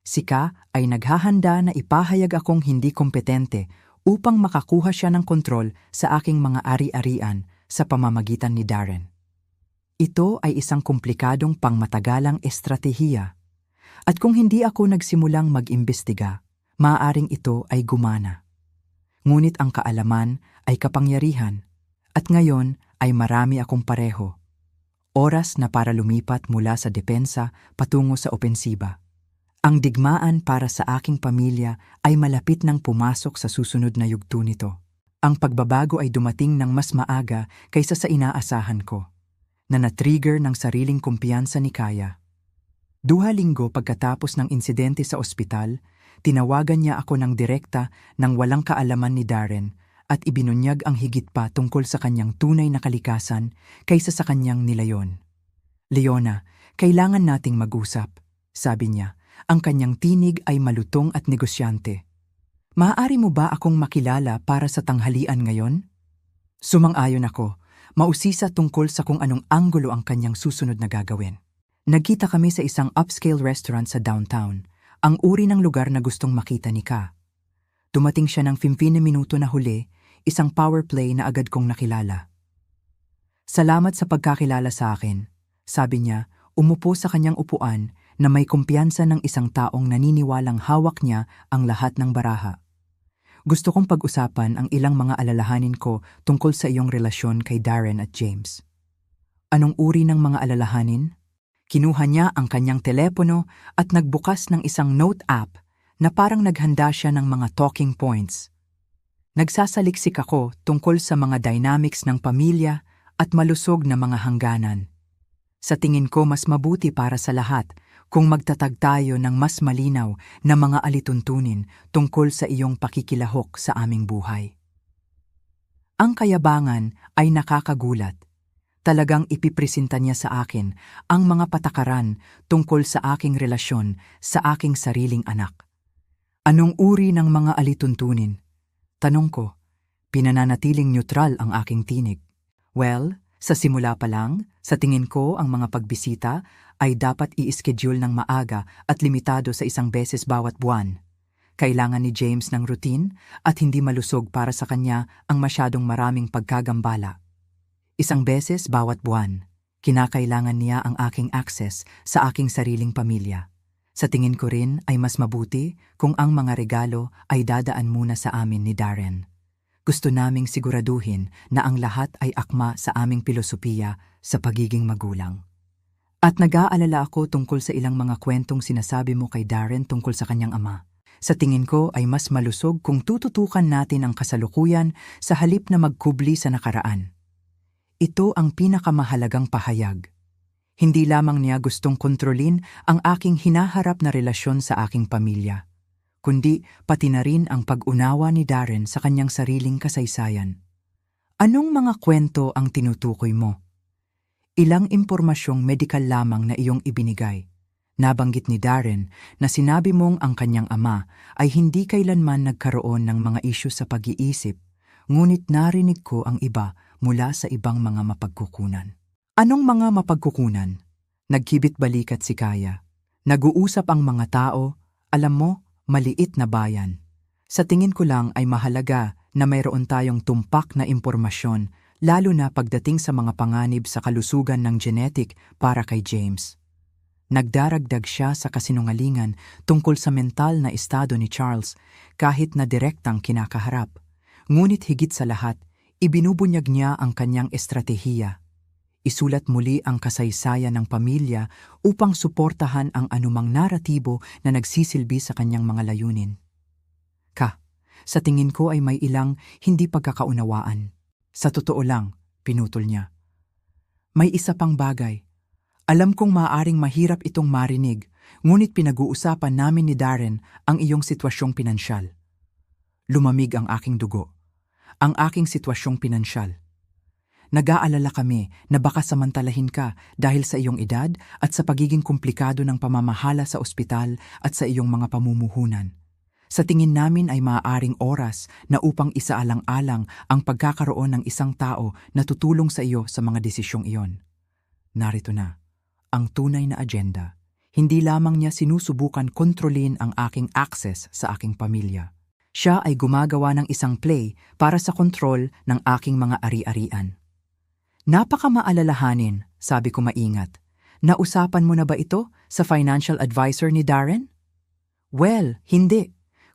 Si Ka ay naghahanda na ipahayag akong hindi kompetente upang makakuha siya ng kontrol sa aking mga ari-arian sa pamamagitan ni Darren. Ito ay isang komplikadong pangmatagalang estratehiya. At kung hindi ako nagsimulang mag-imbestiga, maaaring ito ay gumana. Ngunit ang kaalaman ay kapangyarihan, at ngayon ay marami akong pareho. Oras na para lumipat mula sa depensa patungo sa opensiba. Ang digmaan para sa aking pamilya ay malapit nang pumasok sa susunod na yugto nito. Ang pagbabago ay dumating ng mas maaga kaysa sa inaasahan ko, na na-trigger ng sariling kumpiyansa ni Kaya. 2 linggo pagkatapos ng insidente sa ospital, tinawagan niya ako ng direkta nang walang kaalaman ni Darren at ibinunyag ang higit pa tungkol sa kanyang tunay na kalikasan kaysa sa kanyang nilayon. Leona, kailangan nating mag-usap, sabi niya. Ang kanyang tinig ay malutong at negosyante. Maaari mo ba akong makilala para sa tanghalian ngayon? Sumang-ayon ako, mausisa tungkol sa kung anong anggulo ang kanyang susunod na gagawin. Nagkita kami sa isang upscale restaurant sa downtown, ang uri ng lugar na gustong makita ni Ka. Dumating siya ng 15 minuto na huli, isang power play na agad kong nakilala. Salamat sa pagkakilala sa akin, sabi niya, umupo sa kanyang upuan na may kumpiyansa ng isang taong naniniwalang hawak niya ang lahat ng baraha. Gusto kong pag-usapan ang ilang mga alalahanin ko tungkol sa iyong relasyon kay Darren at James. Anong uri ng mga alalahanin? Kinuha niya ang kanyang telepono at nagbukas ng isang note app na parang naghanda siya ng mga talking points. Nagsasaliksik ako tungkol sa mga dynamics ng pamilya at malusog na mga hangganan. Sa tingin ko mas mabuti para sa lahat kung magtatag tayo ng mas malinaw na mga alituntunin tungkol sa iyong pakikilahok sa aming buhay. Ang kayabangan ay nakakagulat. Talagang ipipresenta niya sa akin ang mga patakaran tungkol sa aking relasyon sa aking sariling anak. Anong uri ng mga alituntunin? Tanong ko, pinananatiling neutral ang aking tinig. Well, Sa simula pa lang, sa tingin ko ang mga pagbisita ay dapat i-schedule ng maaga at limitado sa 1 beses bawat buwan. Kailangan ni James ng routine at hindi malusog para sa kanya ang masyadong maraming pagkagambala. 1 beses bawat buwan, kinakailangan niya ang aking access sa aking sariling pamilya. Sa tingin ko rin ay mas mabuti kung ang mga regalo ay dadaan muna sa amin ni Darren. Gusto naming siguraduhin na ang lahat ay akma sa aming pilosopiya sa pagiging magulang. At nag-aalala ako tungkol sa ilang mga kwentong sinasabi mo kay Darren tungkol sa kanyang ama. Sa tingin ko ay mas malusog kung tututukan natin ang kasalukuyan sa halip na magkubli sa nakaraan. Ito ang pinakamahalagang pahayag. Hindi lamang niya gustong kontrolin ang aking hinaharap na relasyon sa aking pamilya, kundi pati na rin ang pag-unawa ni Darren sa kanyang sariling kasaysayan. Anong mga kwento ang tinutukoy mo? Ilang impormasyong medikal lamang na iyong ibinigay. Nabanggit ni Darren na sinabi mong ang kanyang ama ay hindi kailanman nagkaroon ng mga isyu sa pag-iisip, ngunit narinig ko ang iba mula sa ibang mga mapagkukunan. Anong mga mapagkukunan? Nagkibit balikat si Kaya. Nag-uusap ang mga tao, alam mo, maliit na bayan. Sa tingin ko lang ay mahalaga na mayroon tayong tumpak na impormasyon, lalo na pagdating sa mga panganib sa kalusugan ng genetic para kay James. Nagdaragdag siya sa kasinungalingan tungkol sa mental na estado ni Charles kahit na direktang kinakaharap. Ngunit higit sa lahat, ibinubunyag niya ang kanyang estratehiya. Isulat muli ang kasaysayan ng pamilya upang suportahan ang anumang naratibo na nagsisilbi sa kanyang mga layunin. Sa tingin ko ay may ilang hindi pagkakaunawaan. Sa totoo lang, pinutol niya. May isa pang bagay. Alam kong maaaring mahirap itong marinig, ngunit pinag-uusapan namin ni Darren ang iyong sitwasyong pinansyal. Lumamig ang aking dugo. Ang aking sitwasyong pinansyal. Nag-aalala kami na baka samantalahin ka dahil sa iyong edad at sa pagiging komplikado ng pamamahala sa ospital at sa iyong mga pamumuhunan. Sa tingin namin ay maaaring oras na upang isaalang-alang ang pagkakaroon ng isang tao na tutulong sa iyo sa mga desisyong iyon. Narito na, ang tunay na agenda. Hindi lamang niya sinusubukan kontrolin ang aking access sa aking pamilya. Siya ay gumagawa ng isang play para sa kontrol ng aking mga ari-arian. Napakamaalalahanin, sabi ko maingat. Nausapan mo na ba ito sa financial advisor ni Darren? Well, hindi.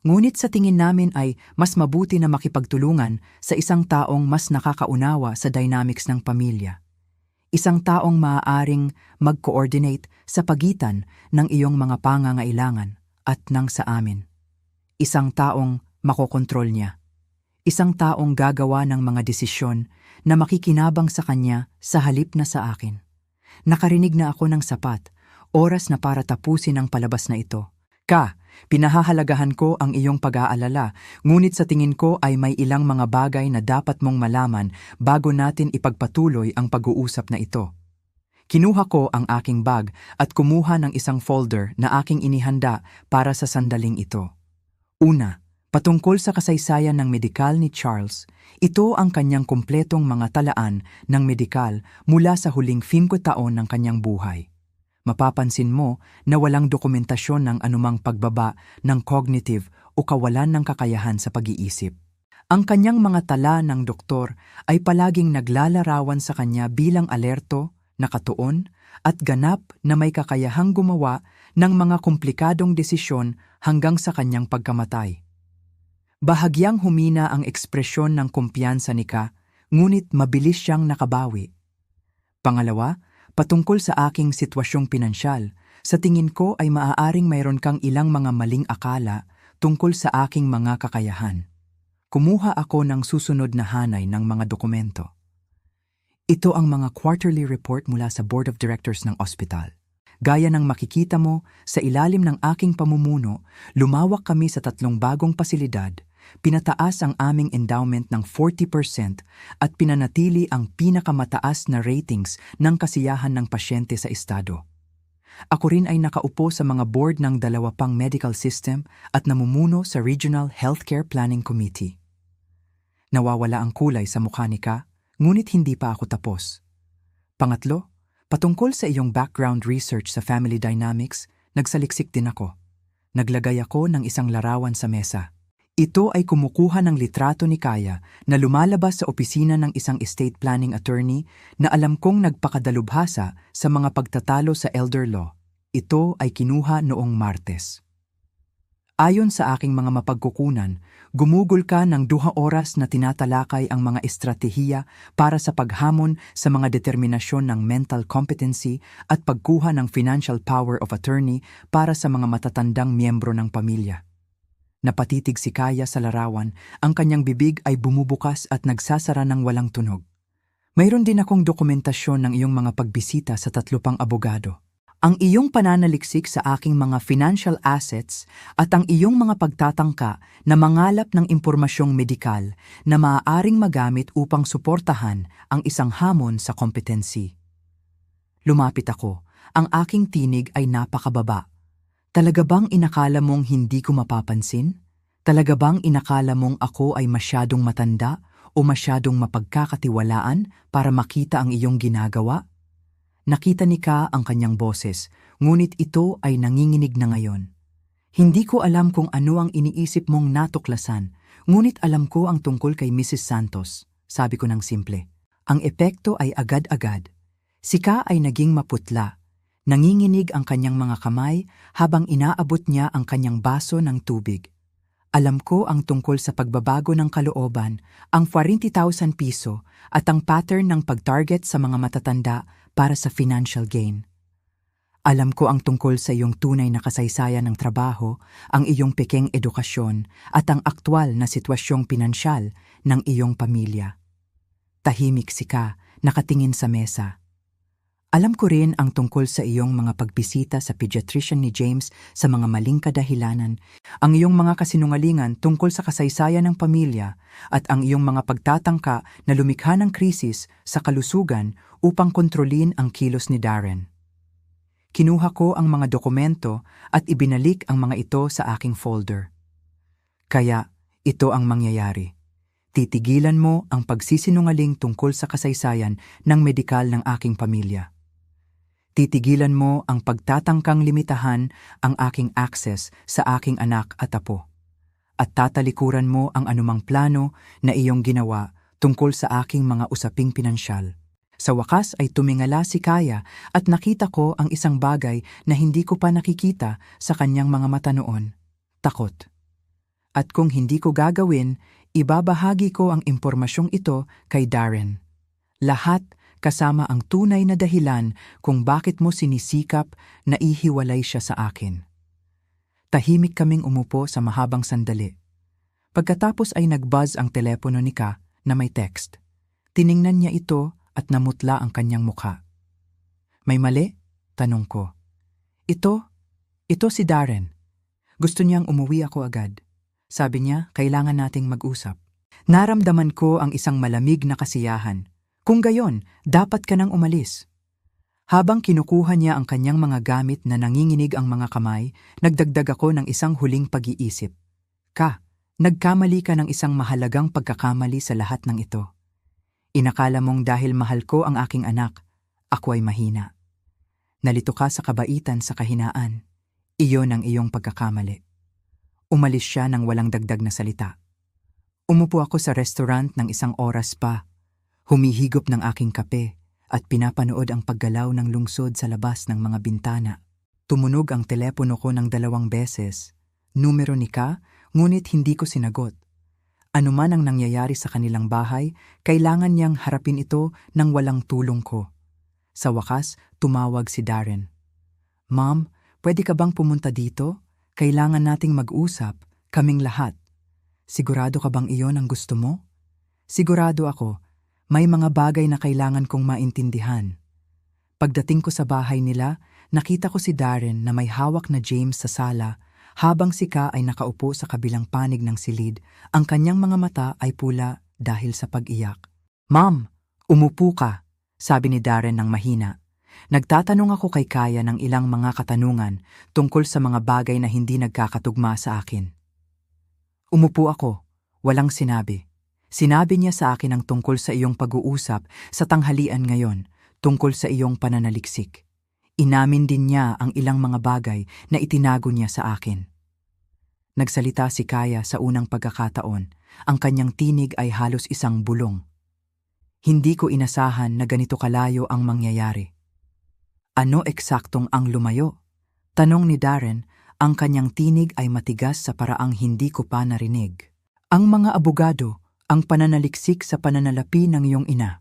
Ngunit sa tingin namin ay mas mabuti na makipagtulungan sa isang taong mas nakakaunawa sa dynamics ng pamilya. Isang taong maaaring mag-coordinate sa pagitan ng iyong mga pangangailangan at ng sa amin. Isang taong makokontrol niya. Isang taong gagawa ng mga desisyon na makikinabang sa kanya sa halip na sa akin. Nakarinig na ako ng sapat, oras na para tapusin ang palabas na ito. Pinahahalagahan ko ang iyong pag-aalala, ngunit sa tingin ko ay may ilang mga bagay na dapat mong malaman bago natin ipagpatuloy ang pag-uusap na ito. Kinuha ko ang aking bag at kumuha ng isang folder na aking inihanda para sa sandaling ito. Una, patungkol sa kasaysayan ng medikal ni Charles, ito ang kanyang kumpletong mga talaan ng medikal mula sa huling 5 taon ng kanyang buhay. Mapapansin mo na walang dokumentasyon ng anumang pagbaba ng cognitive o kawalan ng kakayahan sa pag-iisip. Ang kanyang mga tala ng doktor ay palaging naglalarawan sa kanya bilang alerto, nakatuon, at ganap na may kakayahang gumawa ng mga komplikadong desisyon hanggang sa kanyang pagkamatay. Bahagyang humina ang ekspresyon ng kumpiyansa ni Ka, ngunit mabilis siyang nakabawi. Pangalawa, patungkol sa aking sitwasyong pinansyal, sa tingin ko ay maaaring mayroon kang ilang mga maling akala tungkol sa aking mga kakayahan. Kumuha ako ng susunod na hanay ng mga dokumento. Ito ang mga quarterly report mula sa Board of Directors ng ospital. Gaya ng makikita mo, sa ilalim ng aking pamumuno, lumawak kami sa 3 bagong pasilidad, pinataas ang aming endowment ng 40% at pinanatili ang pinakamataas na ratings ng kasiyahan ng pasyente sa estado. Ako rin ay nakaupo sa mga board ng 2 pang medical system at namumuno sa Regional Healthcare Planning Committee. Nawawala ang kulay sa mukha ni Ka, ngunit hindi pa ako tapos. Pangatlo, patungkol sa iyong background research sa family dynamics, nagsaliksik din ako. Naglagay ako ng isang larawan sa mesa. Ito ay kumukuha ng litrato ni Kaya na lumalabas sa opisina ng isang estate planning attorney na alam kong nagpakadalubhasa sa mga pagtatalo sa elder law. Ito ay kinuha noong Martes. Ayon sa aking mga mapagkukunan, gumugol ka ng 2 oras na tinatalakay ang mga estratehiya para sa paghamon sa mga determinasyon ng mental competency at pagkuha ng financial power of attorney para sa mga matatandang miyembro ng pamilya. Napatitig si Kaya sa larawan, ang kanyang bibig ay bumubukas at nagsasara ng walang tunog. Mayroon din akong dokumentasyon ng iyong mga pagbisita sa 3 pang abogado. Ang iyong pananaliksik sa aking mga financial assets at ang iyong mga pagtatangka na mangalap ng impormasyong medikal na maaaring magamit upang suportahan ang isang hamon sa kompetensi. Lumapit ako. Ang aking tinig ay napakababa. Talaga bang inakala mong hindi ko mapapansin? Talaga bang inakala mong ako ay masyadong matanda o masyadong mapagkakatiwalaan para makita ang iyong ginagawa? Nakita ni Ka ang kanyang boses, ngunit ito ay nanginginig na ngayon. Hindi ko alam kung ano ang iniisip mong natuklasan, ngunit alam ko ang tungkol kay Mrs. Santos, sabi ko ng simple. Ang epekto ay agad-agad. Si Ka ay naging maputla. Nanginginig ang kanyang mga kamay habang inaabot niya ang kanyang baso ng tubig. Alam ko ang tungkol sa pagbabago ng kalooban, ang 40,000 piso at ang pattern ng pag-target sa mga matatanda para sa financial gain. Alam ko ang tungkol sa iyong tunay na kasaysayan ng trabaho, ang iyong pekeng edukasyon at ang aktwal na sitwasyong pinansyal ng iyong pamilya. Tahimik si Ka, nakatingin sa mesa. Alam ko rin ang tungkol sa iyong mga pagbisita sa pediatrician ni James sa mga maling kadahilanan, ang iyong mga kasinungalingan tungkol sa kasaysayan ng pamilya at ang iyong mga pagtatangka na lumikha ng krisis sa kalusugan upang kontrolin ang kilos ni Darren. Kinuha ko ang mga dokumento at ibinalik ang mga ito sa aking folder. Kaya ito ang mangyayari. Titigilan mo ang pagsisinungaling tungkol sa kasaysayan ng medikal ng aking pamilya. Titigilan mo ang pagtatangkang limitahan ang aking access sa aking anak at apo. At tatalikuran mo ang anumang plano na iyong ginawa tungkol sa aking mga usaping pinansyal. Sa wakas ay tumingala si Kaya at nakita ko ang isang bagay na hindi ko pa nakikita sa kanyang mga mata noon. Takot. At kung hindi ko gagawin, ibabahagi ko ang impormasyong ito kay Darren. Lahat kasama ang tunay na dahilan kung bakit mo sinisikap na ihiwalay siya sa akin. Tahimik kaming umupo sa mahabang sandali. Pagkatapos ay nag-buzz ang telepono ni Ka na may text. Tiningnan niya ito at namutla ang kanyang mukha. May mali? Tanong ko. Ito si Darren. Gusto niyang umuwi ako agad. Sabi niya, kailangan nating mag-usap. Naramdaman ko ang isang malamig na kasiyahan. Kung gayon, dapat ka nang umalis. Habang kinukuha niya ang kanyang mga gamit na nanginginig ang mga kamay, nagdagdag ako ng isang huling pag-iisip. Ka, nagkamali ka ng isang mahalagang pagkakamali sa lahat ng ito. Inakala mong dahil mahal ko ang aking anak, ako ay mahina. Nalito ka sa kabaitan sa kahinaan. Iyon ang iyong pagkakamali. Umalis siya ng walang dagdag na salita. Umupo ako sa restaurant ng isang oras pa. Humihigop ng aking kape at pinapanood ang paggalaw ng lungsod sa labas ng mga bintana. Tumunog ang telepono ko ng 2 beses. Numero ni Ka, ngunit hindi ko sinagot. Ano man ang nangyayari sa kanilang bahay, kailangan niyang harapin ito nang walang tulong ko. Sa wakas, tumawag si Darren. Ma'am, pwede ka bang pumunta dito? Kailangan nating mag-usap, kaming lahat. Sigurado ka bang iyon ang gusto mo? Sigurado ako. May mga bagay na kailangan kong maintindihan. Pagdating ko sa bahay nila, nakita ko si Darren na may hawak na James sa sala habang si Ka ay nakaupo sa kabilang panig ng silid. Ang kanyang mga mata ay pula dahil sa pag-iyak. Ma'am, umupo ka, sabi ni Darren ng mahina. Nagtatanong ako kay Kaya ng ilang mga katanungan tungkol sa mga bagay na hindi nagkakatugma sa akin. Umupo ako, walang sinabi. Sinabi niya sa akin ang tungkol sa iyong pag-uusap sa tanghalian ngayon, tungkol sa iyong pananaliksik. Inamin din niya ang ilang mga bagay na itinago niya sa akin. Nagsalita si Kaya sa unang pagkakataon. Ang kanyang tinig ay halos isang bulong. Hindi ko inasahan na ganito kalayo ang mangyayari. Ano eksaktong ang lumayo? Tanong ni Darren, ang kanyang tinig ay matigas sa paraang hindi ko pa narinig. Ang mga abogado, ang pananaliksik sa pananalapi ng iyong ina.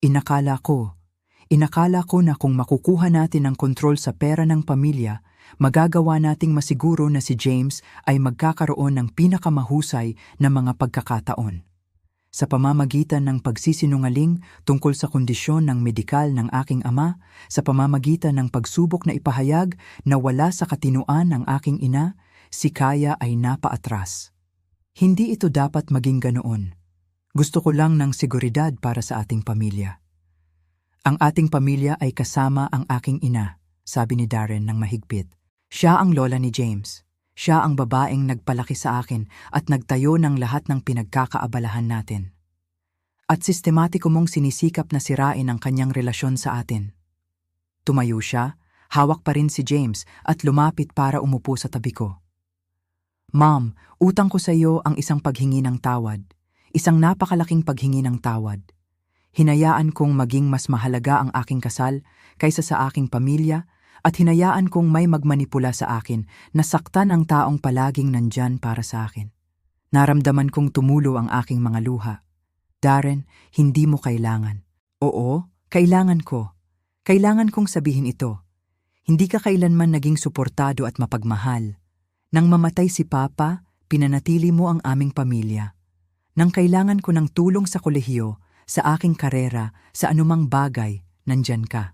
Inakala ko na kung makukuha natin ang kontrol sa pera ng pamilya, magagawa nating masiguro na si James ay magkakaroon ng pinakamahusay na mga pagkakataon. Sa pamamagitan ng pagsisinungaling tungkol sa kondisyon ng medikal ng aking ama, sa pamamagitan ng pagsubok na ipahayag na wala sa katinuan ng aking ina, si Kaya ay napaatras. Hindi ito dapat maging ganoon. Gusto ko lang ng seguridad para sa ating pamilya. Ang ating pamilya ay kasama ang aking ina, sabi ni Darren ng mahigpit. Siya ang lola ni James. Siya ang babaeng nagpalaki sa akin at nagtayo ng lahat ng pinagkakaabalahan natin. At sistematiko mong sinisikap na sirain ang kanyang relasyon sa atin. Tumayo siya, hawak pa rin si James at lumapit para umupo sa tabi ko. Ma'am, utang ko sa iyo ang isang paghingi ng tawad. Isang napakalaking paghingi ng tawad. Hinayaan kong maging mas mahalaga ang aking kasal kaysa sa aking pamilya at hinayaan kong may magmanipula sa akin na saktan ang taong palaging nandyan para sa akin. Naramdaman kong tumulo ang aking mga luha. Darren, hindi mo kailangan. Oo, kailangan ko. Kailangan kong sabihin ito. Hindi ka kailanman naging suportado at mapagmahal. Nang mamatay si Papa, pinanatili mo ang aming pamilya. Nang kailangan ko ng tulong sa kolehiyo, sa aking karera, sa anumang bagay, nandyan ka.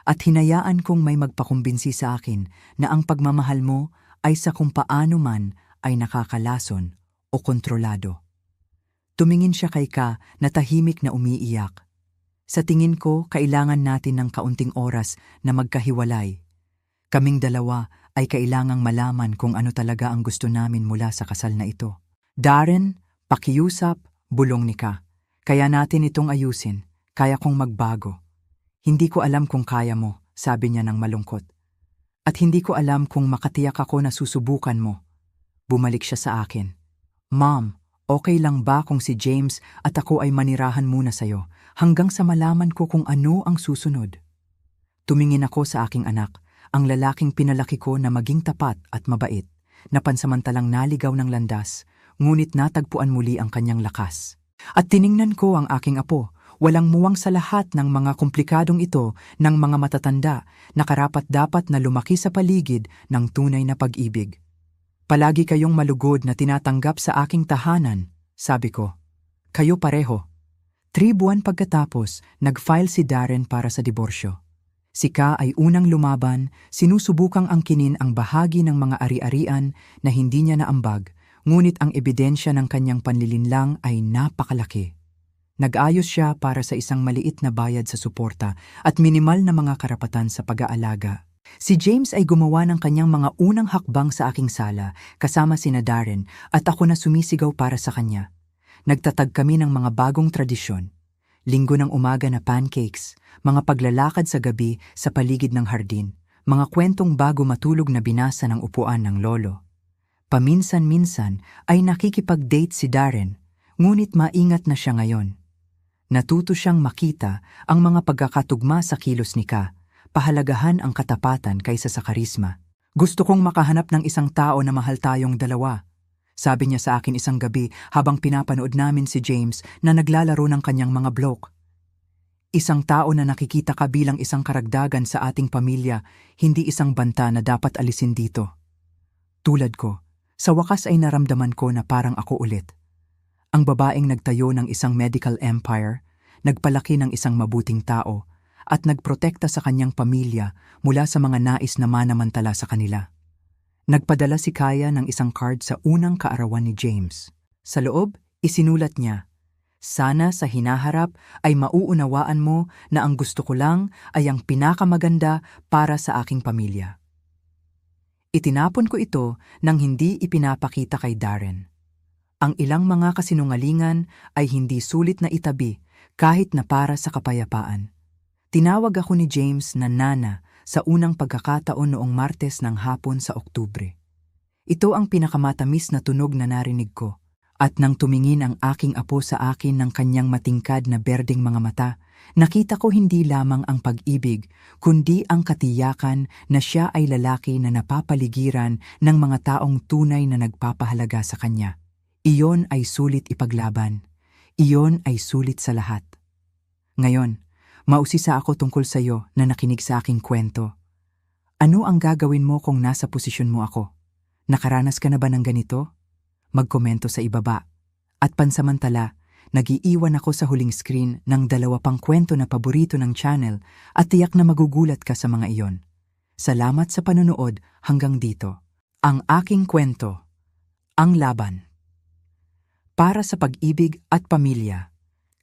At hinayaan kong may magpakumbinsi sa akin na ang pagmamahal mo ay sa kung paano man ay nakakalason o kontrolado. Tumingin siya kay Ka na tahimik na umiiyak. Sa tingin ko, kailangan natin ng kaunting oras na magkahiwalay. Kaming dalawa ay kailangang malaman kung ano talaga ang gusto namin mula sa kasal na ito. Darren, pakiusap, bulong ni Ka. Kaya natin itong ayusin, kaya kong magbago. Hindi ko alam kung kaya mo, sabi niya ng malungkot. At hindi ko alam kung makatiyak ako na susubukan mo. Bumalik siya sa akin. Ma'am, okay lang ba kung si James at ako ay manirahan muna sa'yo hanggang sa malaman ko kung ano ang susunod? Tumingin ako sa aking anak, ang lalaking pinalaki ko na maging tapat at mabait, na pansamantalang naligaw ng landas, ngunit natagpuan muli ang kanyang lakas. At tiningnan ko ang aking apo, walang muwang sa lahat ng mga komplikadong ito ng mga matatanda na karapat-dapat na lumaki sa paligid ng tunay na pag-ibig. Palagi kayong malugod na tinatanggap sa aking tahanan, sabi ko. Kayo pareho. 3 buwan pagkatapos, nag-file si Darren para sa diborsyo. Si Ka ay unang lumaban, sinusubukang angkinin ang bahagi ng mga ari-arian na hindi niya naambag, ngunit ang ebidensya ng kanyang panlilinlang ay napakalaki. Nag-ayos siya para sa isang maliit na bayad sa suporta at minimal na mga karapatan sa pag-aalaga. Si James ay gumawa ng kanyang mga unang hakbang sa aking sala kasama sina Darren at ako na sumisigaw para sa kanya. Nagtatag kami ng mga bagong tradisyon. Linggo ng umaga na pancakes, mga paglalakad sa gabi sa paligid ng hardin, mga kwentong bago matulog na binasa ng upuan ng lolo. Paminsan-minsan ay nakikipag-date si Darren, ngunit maingat na siya ngayon. Natuto siyang makita ang mga pagkakatugma sa kilos ni Ka, pahalagahan ang katapatan kaysa sa karisma. Gusto kong makahanap ng isang tao na mahal tayong dalawa, sabi niya sa akin isang gabi habang pinapanood namin si James na naglalaro ng kanyang mga blok. Isang tao na nakikita ka bilang isang karagdagan sa ating pamilya, hindi isang banta na dapat alisin dito. Tulad ko, sa wakas ay naramdaman ko na parang ako ulit. Ang babaeng nagtayo ng isang medical empire, nagpalaki ng isang mabuting tao, at nagprotekta sa kanyang pamilya mula sa mga nais na manamantala sa kanila. Nagpadala si Kaya ng isang card sa unang kaarawan ni James. Sa loob, isinulat niya, "Sana sa hinaharap ay mauunawaan mo na ang gusto ko lang ay ang pinakamaganda para sa aking pamilya." Itinapon ko ito nang hindi ipinapakita kay Darren. Ang ilang mga kasinungalingan ay hindi sulit na itabi kahit na para sa kapayapaan. Tinawag ako ni James na Nana sa unang pagkakataon noong Martes ng hapon sa Oktubre. Ito ang pinakamatamis na tunog na narinig ko. At nang tumingin ang aking apo sa akin ng kanyang matingkad na berdeng mga mata, nakita ko hindi lamang ang pag-ibig, kundi ang katiyakan na siya ay lalaki na napapaligiran ng mga taong tunay na nagpapahalaga sa kanya. Iyon ay sulit ipaglaban. Iyon ay sulit sa lahat. Ngayon, mausisa ako tungkol sa iyo na nakinig sa aking kwento. Ano ang gagawin mo kung nasa posisyon mo ako? Nakaranas ka na ba ng ganito? Magkomento sa ibaba. At pansamantala, nag-iiwan ako sa huling screen ng 2 pang kwento na paborito ng channel at tiyak na magugulat ka sa mga iyon. Salamat sa panonood hanggang dito. Ang aking kwento, Ang Laban. Para sa pag-ibig at pamilya,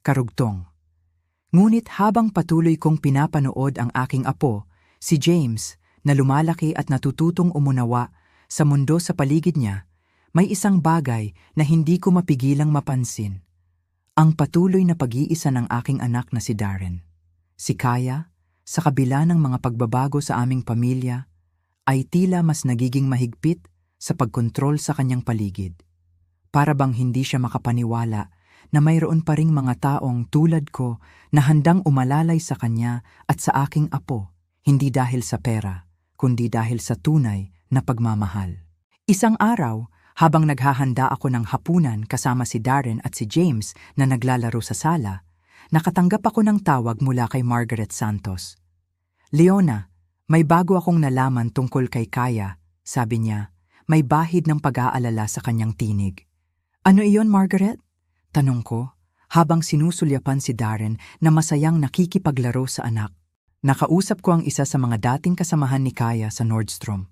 karugtong. Ngunit habang patuloy kong pinapanood ang aking apo, si James, na lumalaki at natututong umunawa sa mundo sa paligid niya, may isang bagay na hindi ko mapigilang mapansin. Ang patuloy na pag-iisa ng aking anak na si Darren. Si Kaya, sa kabila ng mga pagbabago sa aming pamilya, ay tila mas nagiging mahigpit sa pagkontrol sa kanyang paligid. Para bang hindi siya makapaniwala na mayroon pa ring mga taong tulad ko na handang umalalay sa kanya at sa aking apo, hindi dahil sa pera, kundi dahil sa tunay na pagmamahal. Isang araw, habang naghahanda ako ng hapunan kasama si Darren at si James na naglalaro sa sala, nakatanggap ako ng tawag mula kay Margaret Santos. "Leona, may bago akong nalaman tungkol kay Kaya," sabi niya, may bahid ng pag-aalala sa kanyang tinig. "Ano iyon, Margaret?" tanong ko, habang sinusulyapan si Darren na masayang nakikipaglaro sa anak. Nakausap ko ang isa sa mga dating kasamahan ni Kaya sa Nordstrom.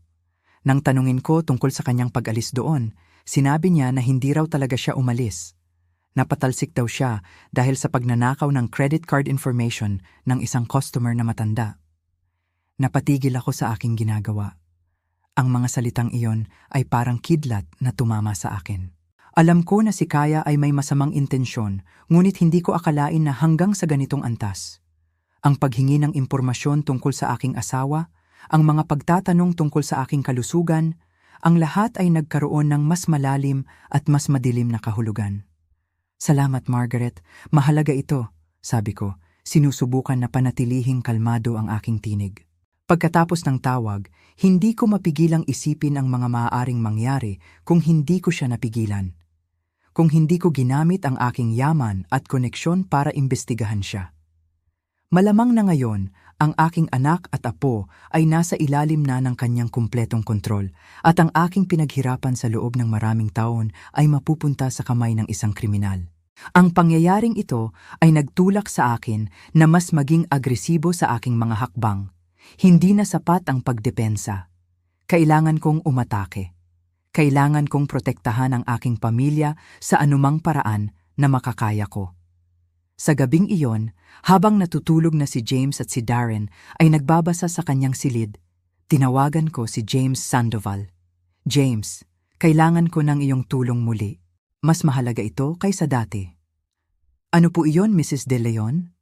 Nang tanungin ko tungkol sa kanyang pag-alis doon, sinabi niya na hindi raw talaga siya umalis. Napatalsik daw siya dahil sa pagnanakaw ng credit card information ng isang customer na matanda. Napatigil ako sa aking ginagawa. Ang mga salitang iyon ay parang kidlat na tumama sa akin. Alam ko na si Kaya ay may masamang intensyon, ngunit hindi ko akalain na hanggang sa ganitong antas. Ang paghingi ng impormasyon tungkol sa aking asawa, ang mga pagtatanong tungkol sa aking kalusugan, ang lahat ay nagkaroon ng mas malalim at mas madilim na kahulugan. "Salamat, Margaret. Mahalaga ito," sabi ko, sinusubukan na panatilihing kalmado ang aking tinig. Pagkatapos ng tawag, hindi ko mapigilang isipin ang mga maaaring mangyari kung hindi ko siya napigilan. Kung hindi ko ginamit ang aking yaman at koneksyon para imbestigahan siya. Malamang na ngayon, ang aking anak at apo ay nasa ilalim na ng kanyang kumpletong kontrol at ang aking pinaghirapan sa loob ng maraming taon ay mapupunta sa kamay ng isang kriminal. Ang pangyayaring ito ay nagtulak sa akin na mas maging agresibo sa aking mga hakbang. Hindi na sapat ang pagdepensa. Kailangan kong umatake. Kailangan kong protektahan ang aking pamilya sa anumang paraan na makakaya ko. Sa gabing iyon, habang natutulog na si James at si Darren ay nagbabasa sa kanyang silid, tinawagan ko si James Sandoval. "James, kailangan ko ng iyong tulong muli. Mas mahalaga ito kaysa dati." "Ano po iyon, Mrs. De Leon?"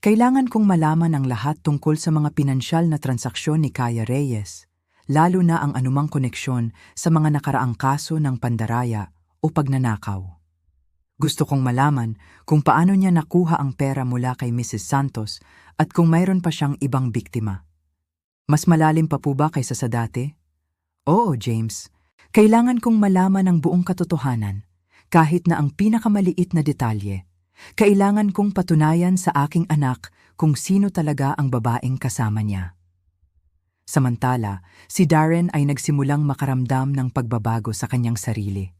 "Kailangan kong malaman ang lahat tungkol sa mga pinansyal na transaksyon ni Kaya Reyes, lalo na ang anumang koneksyon sa mga nakaraang kaso ng pandaraya o pagnanakaw. Gusto kong malaman kung paano niya nakuha ang pera mula kay Mrs. Santos at kung mayroon pa siyang ibang biktima." "Mas malalim pa po ba kaysa sa dati?" "Oo, James. Kailangan kong malaman ang buong katotohanan, kahit na ang pinakamaliit na detalye. Kailangan kong patunayan sa aking anak kung sino talaga ang babaeng kasama niya." Samantala, si Darren ay nagsimulang makaramdam ng pagbabago sa kanyang sarili.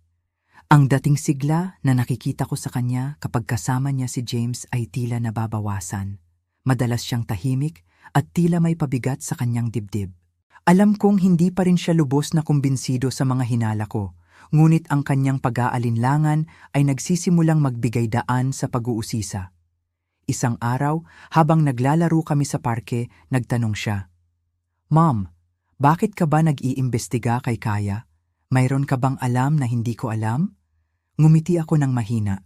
Ang dating sigla na nakikita ko sa kanya kapag kasama niya si James ay tila nababawasan. Madalas siyang tahimik at tila may pabigat sa kanyang dibdib. Alam kong hindi pa rin siya lubos na kumbinsido sa mga hinala ko, ngunit ang kanyang pag-aalinlangan ay nagsisimulang magbigay daan sa pag-uusisa. Isang araw, habang naglalaro kami sa parke, nagtanong siya, "Mom, bakit ka ba nag-iimbestiga kay Kaya? Mayroon ka bang alam na hindi ko alam?" Ngumiti ako ng mahina.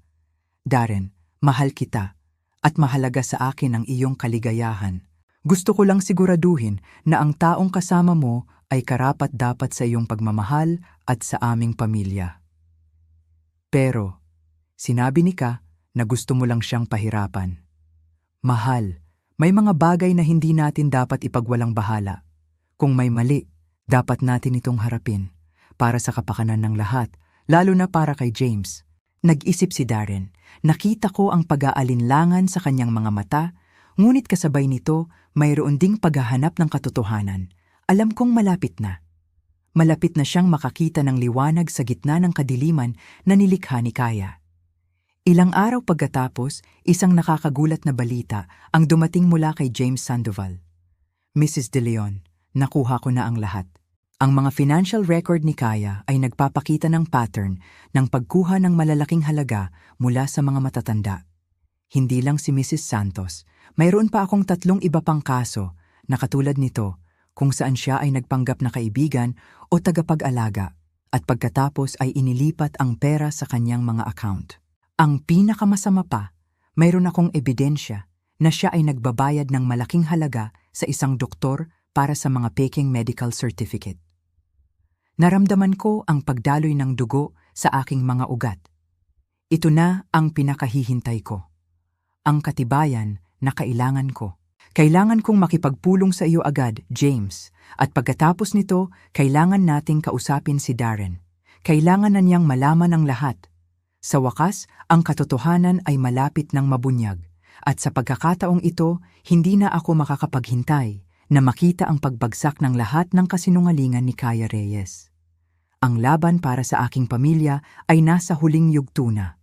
"Darren, mahal kita. at mahalaga sa akin ang iyong kaligayahan. Gusto ko lang siguraduhin na ang taong kasama mo ay karapat-dapat sa iyong pagmamahal at sa aming pamilya. Pero, sinabi ni Ka na gusto mo lang siyang pahirapan. Mahal, may mga bagay na hindi natin dapat ipagwalang bahala. Kung may mali, dapat natin itong harapin. Para sa kapakanan ng lahat, lalo na para kay James. Nag-isip si Darren. Nakita ko ang pag-aalinlangan sa kanyang mga mata, ngunit kasabay nito, mayroon ding paghahanap ng katotohanan. Alam kong malapit na. Malapit na siyang makakita ng liwanag sa gitna ng kadiliman na nilikha ni Kaya. Ilang araw pagkatapos, isang nakakagulat na balita ang dumating mula kay James Sandoval. Mrs. De Leon, nakuha ko na ang lahat. Ang mga financial record ni Kaya ay nagpapakita ng pattern ng pagkuha ng malalaking halaga mula sa mga matatanda. Hindi lang si Mrs. Santos, mayroon pa akong 3 iba pang kaso na katulad nito kung saan siya ay nagpanggap na kaibigan o tagapag-alaga at pagkatapos ay inilipat ang pera sa kanyang mga account. Ang pinakamasama pa, mayroon akong ebidensya na siya ay nagbabayad ng malaking halaga sa isang doktor para sa mga peking medical certificate. Naramdaman ko ang pagdaloy ng dugo sa aking mga ugat. Ito na ang pinakahihintay ko. Ang katibayan na kailangan ko. Kailangan kong makipagpulong sa iyo agad, James. At pagkatapos nito, kailangan nating kausapin si Darren. Kailangan na niyang malaman ang lahat. Sa wakas, ang katotohanan ay malapit ng mabunyag. At sa pagkakataong ito, hindi na ako makakapaghintay na makita ang pagbagsak ng lahat ng kasinungalingan ni Kaya Reyes. Ang laban para sa aking pamilya ay nasa huling yugto na.